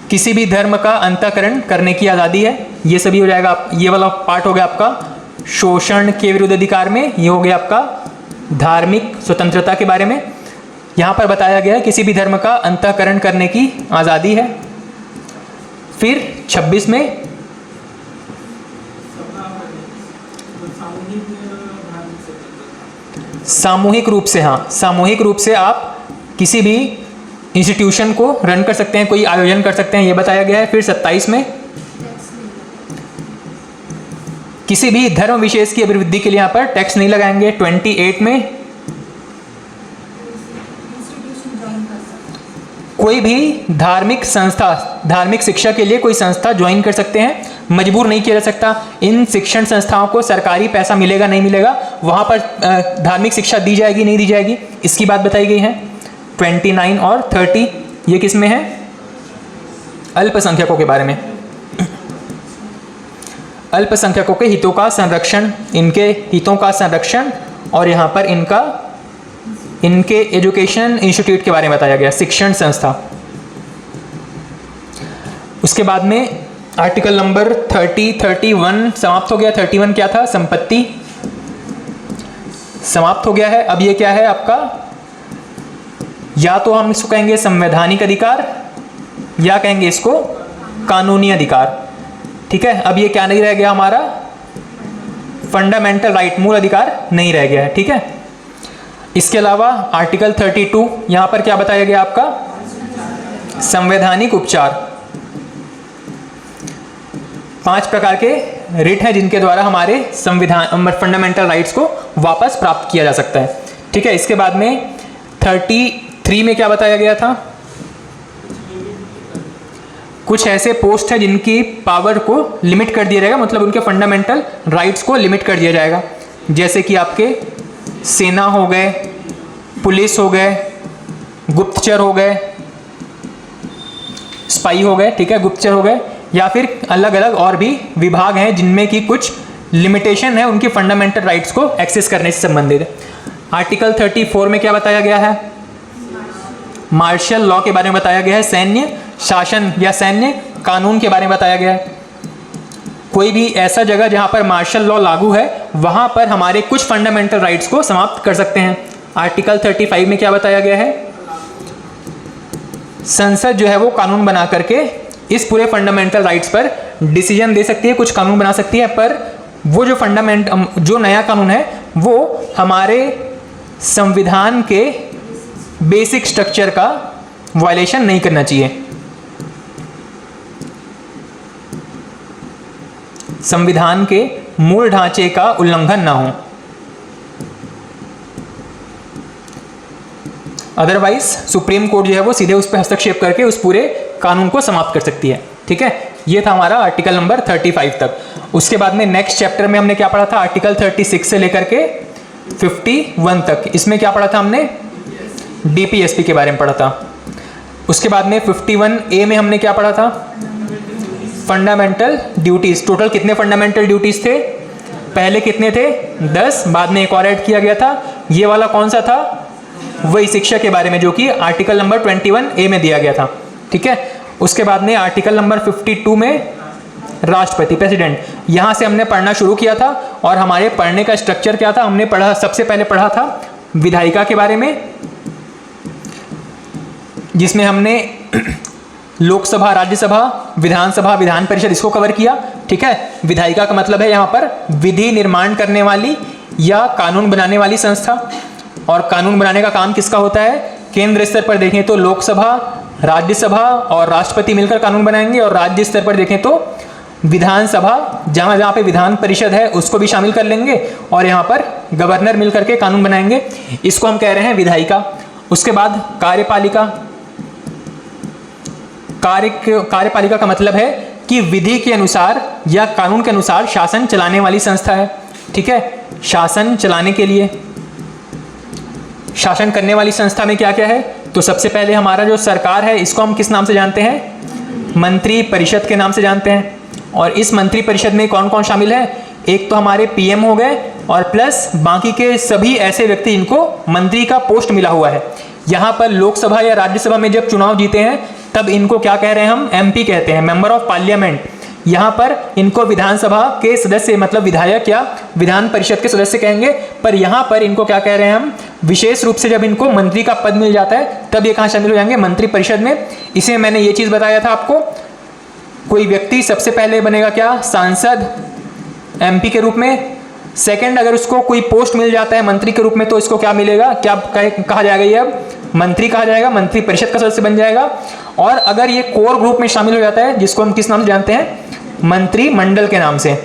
किसी भी धर्म का अंतःकरण करने की आज़ादी है। ये सभी हो जाएगा। ये वाला पार्ट हो गया आपका शोषण के विरुद्ध अधिकार में। ये हो गया आपका धार्मिक स्वतंत्रता के बारे में। यहाँ पर बताया गया है किसी भी धर्म का अंतःकरण करने की आज़ादी है। फिर 26 में सामूहिक रूप से, हाँ सामूहिक रूप से आप किसी भी इंस्टीट्यूशन को रन कर सकते हैं, कोई आयोजन कर सकते हैं, ये बताया गया है। फिर 27 में किसी भी धर्म विशेष की अभिवृद्धि के लिए यहाँ पर टैक्स नहीं लगाएंगे। 28 में कोई भी धार्मिक संस्था, धार्मिक शिक्षा के लिए कोई संस्था ज्वाइन कर सकते हैं, मजबूर नहीं किया जा सकता। इन शिक्षण संस्थाओं को सरकारी पैसा मिलेगा नहीं मिलेगा, वहाँ पर धार्मिक शिक्षा दी जाएगी नहीं दी जाएगी, इसकी बात बताई गई है। 29 और 30 ये किस में है? अल्पसंख्यकों के बारे में। अल्पसंख्यकों के हितों का संरक्षण, इनके हितों का संरक्षण, और यहाँ पर इनके एजुकेशन इंस्टीट्यूट के बारे में बताया गया, शिक्षण संस्था। उसके बाद में आर्टिकल नंबर 31 समाप्त हो गया। 31 क्या था? संपत्ति समाप्त हो गया है। अब ये क्या है आपका? या तो हम इसको कहेंगे संवैधानिक अधिकार या कहेंगे इसको कानूनी अधिकार। ठीक है, अब ये क्या नहीं रह गया हमारा? फंडामेंटल राइट, मूल अधिकार नहीं रह गया है। ठीक है, इसके अलावा आर्टिकल 32 यहां पर क्या बताया गया आपका? संवैधानिक उपचार। 5 प्रकार के रिट हैं जिनके द्वारा हमारे संविधान फंडामेंटल राइट्स को वापस प्राप्त किया जा सकता है। ठीक है, इसके बाद में 33 में क्या बताया गया था? कुछ ऐसे पोस्ट हैं जिनकी पावर को लिमिट कर दिया जाएगा, मतलब उनके फंडामेंटल राइट्स को लिमिट कर दिया जाएगा। जैसे कि आपके सेना हो गए, पुलिस हो गए, गुप्तचर हो गए, स्पाई हो गए, ठीक है, गुप्तचर हो गए, या फिर अलग अलग और भी विभाग हैं जिनमें कि कुछ लिमिटेशन है उनकी फंडामेंटल राइट्स को एक्सेस करने से संबंधित। आर्टिकल 34 में क्या बताया गया है? मार्शल लॉ के बारे में बताया गया है, सैन्य शासन या सैन्य कानून के बारे में बताया गया है। कोई भी ऐसा जगह जहां पर मार्शल लॉ लागू है वहां पर हमारे कुछ फंडामेंटल राइट्स को समाप्त कर सकते हैं। आर्टिकल 35 में क्या बताया गया है? संसद जो है वो कानून बना करके इस पूरे फंडामेंटल राइट्स पर डिसीजन दे सकती है, कुछ कानून बना सकती है, पर वो जो नया कानून है वो हमारे संविधान के बेसिक स्ट्रक्चर का वायलेशन नहीं करना चाहिए। संविधान के मूल ढांचे का उल्लंघन ना हो। अदरवाइज सुप्रीम कोर्ट जो है वो सीधे उस पर हस्तक्षेप करके उस पूरे कानून को समाप्त कर सकती है। ठीक है, ये था हमारा आर्टिकल नंबर 35 तक। उसके बाद में नेक्स्ट चैप्टर में हमने क्या पढ़ा था, आर्टिकल 36 से लेकर के 51 तक। इसमें क्या पढ़ा था हमने, डीपीएसपी के बारे में पढ़ा था। उसके बाद में 51A में हमने क्या पढ़ा था, फंडामेंटल ड्यूटीज। टोटल कितने फंडामेंटल ड्यूटीज थे, पहले कितने थे 10, बाद में एक और ऐड किया गया था। ये वाला कौन सा था, वही शिक्षा के बारे में, जो कि आर्टिकल नंबर 21A में दिया गया था। ठीक है, उसके बाद में आर्टिकल नंबर 52 में राष्ट्रपति, प्रेसिडेंट, यहाँ से हमने पढ़ना शुरू किया था। और हमारे पढ़ने का स्ट्रक्चर क्या था, हमने पढ़ा, सबसे पहले पढ़ा था विधायिका के बारे में, जिसमें हमने लोकसभा, राज्यसभा, विधानसभा, विधान परिषद, इसको कवर किया। ठीक है, विधायिका का मतलब है यहाँ पर विधि निर्माण करने वाली या कानून बनाने वाली संस्था। और कानून बनाने का काम किसका होता है, केंद्र स्तर पर देखें तो लोकसभा, राज्यसभा और राष्ट्रपति मिलकर कानून बनाएंगे। और राज्य स्तर पर देखें तो विधानसभा, जहाँ जहाँ पे विधान परिषद है उसको भी शामिल कर लेंगे, और यहाँ पर गवर्नर मिलकर के कानून बनाएंगे। इसको हम कह रहे हैं विधायिका। उसके बाद कार्यपालिका। कार्यपालिका का मतलब है कि विधि के अनुसार या कानून के अनुसार शासन चलाने वाली संस्था है। ठीक है, शासन चलाने के लिए, शासन करने वाली संस्था में क्या क्या है, तो सबसे पहले हमारा जो सरकार है इसको हम किस नाम से जानते हैं, मंत्री परिषद के नाम से जानते हैं। और इस मंत्री परिषद में कौन कौन शामिल है, एक तो हमारे पीएम हो गए और प्लस बाकी के सभी ऐसे व्यक्ति इनको मंत्री का पोस्ट मिला हुआ है। यहाँ पर लोकसभा या राज्यसभा में जब चुनाव जीते हैं तब इनको क्या कह रहे हैं, हम एमपी कहते हैं, मेंबर ऑफ पार्लियामेंट। यहाँ पर इनको विधानसभा के सदस्य मतलब विधायक या विधान परिषद के सदस्य कहेंगे, पर यहाँ पर इनको क्या कह रहे हैं हम, विशेष रूप से जब इनको मंत्री का पद मिल जाता है तब ये कहाँ शामिल हो जाएंगे, मंत्री परिषद में। इसे मैंने ये चीज़ बताया था आपको, कोई व्यक्ति सबसे पहले बनेगा क्या, सांसद एमपी के रूप में। सेकंड, अगर उसको कोई पोस्ट मिल जाता है मंत्री के रूप में तो इसको क्या मिलेगा, क्या कहा जाएगा, ये अब मंत्री कहा जाएगा, मंत्री परिषद का सदस्य बन जाएगा। और अगर ये कोर ग्रुप में शामिल हो जाता है, जिसको हम किस नाम से जानते हैं, मंत्रिमंडल के नाम से।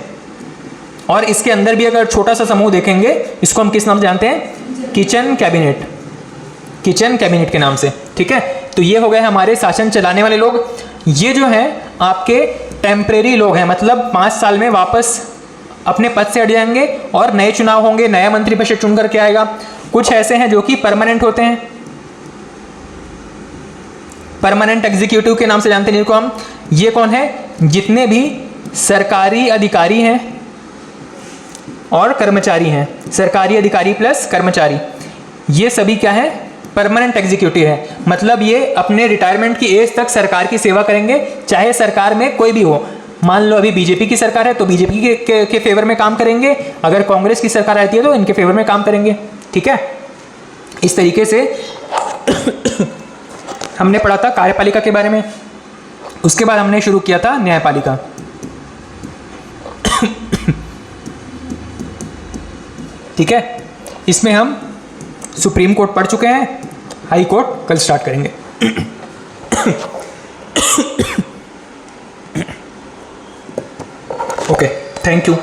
और इसके अंदर भी अगर छोटा सा समूह देखेंगे, इसको हम किस नाम से जानते हैं, किचन कैबिनेट, किचन कैबिनेट के नाम से। ठीक है, तो ये हो गए हमारे शासन चलाने वाले लोग। ये जो हैं आपके टेम्परेरी लोग हैं, मतलब 5 साल में वापस अपने पद से हट जाएंगे और नए चुनाव होंगे, नया मंत्रिपरिषद चुन करके आएगा। कुछ ऐसे हैं जो कि परमानेंट होते हैं, परमानेंट एग्जीक्यूटिव के नाम से जानते हैं इनको हम। ये कौन है, जितने भी सरकारी अधिकारी हैं और कर्मचारी हैं, सरकारी अधिकारी प्लस कर्मचारी, ये सभी क्या है, परमानेंट एग्जीक्यूटिव है। मतलब ये अपने रिटायरमेंट की एज तक सरकार की सेवा करेंगे, चाहे सरकार में कोई भी हो। मान लो अभी बीजेपी की सरकार है तो बीजेपी के फेवर में काम करेंगे, अगर कांग्रेस की सरकार आती है तो इनके फेवर में काम करेंगे। ठीक है, इस तरीके से हमने पढ़ा था कार्यपालिका के बारे में। उसके बाद हमने शुरू किया था न्यायपालिका। ठीक है, इसमें हम सुप्रीम कोर्ट पढ़ चुके हैं, हाई कोर्ट कल स्टार्ट करेंगे। Okay, thank you.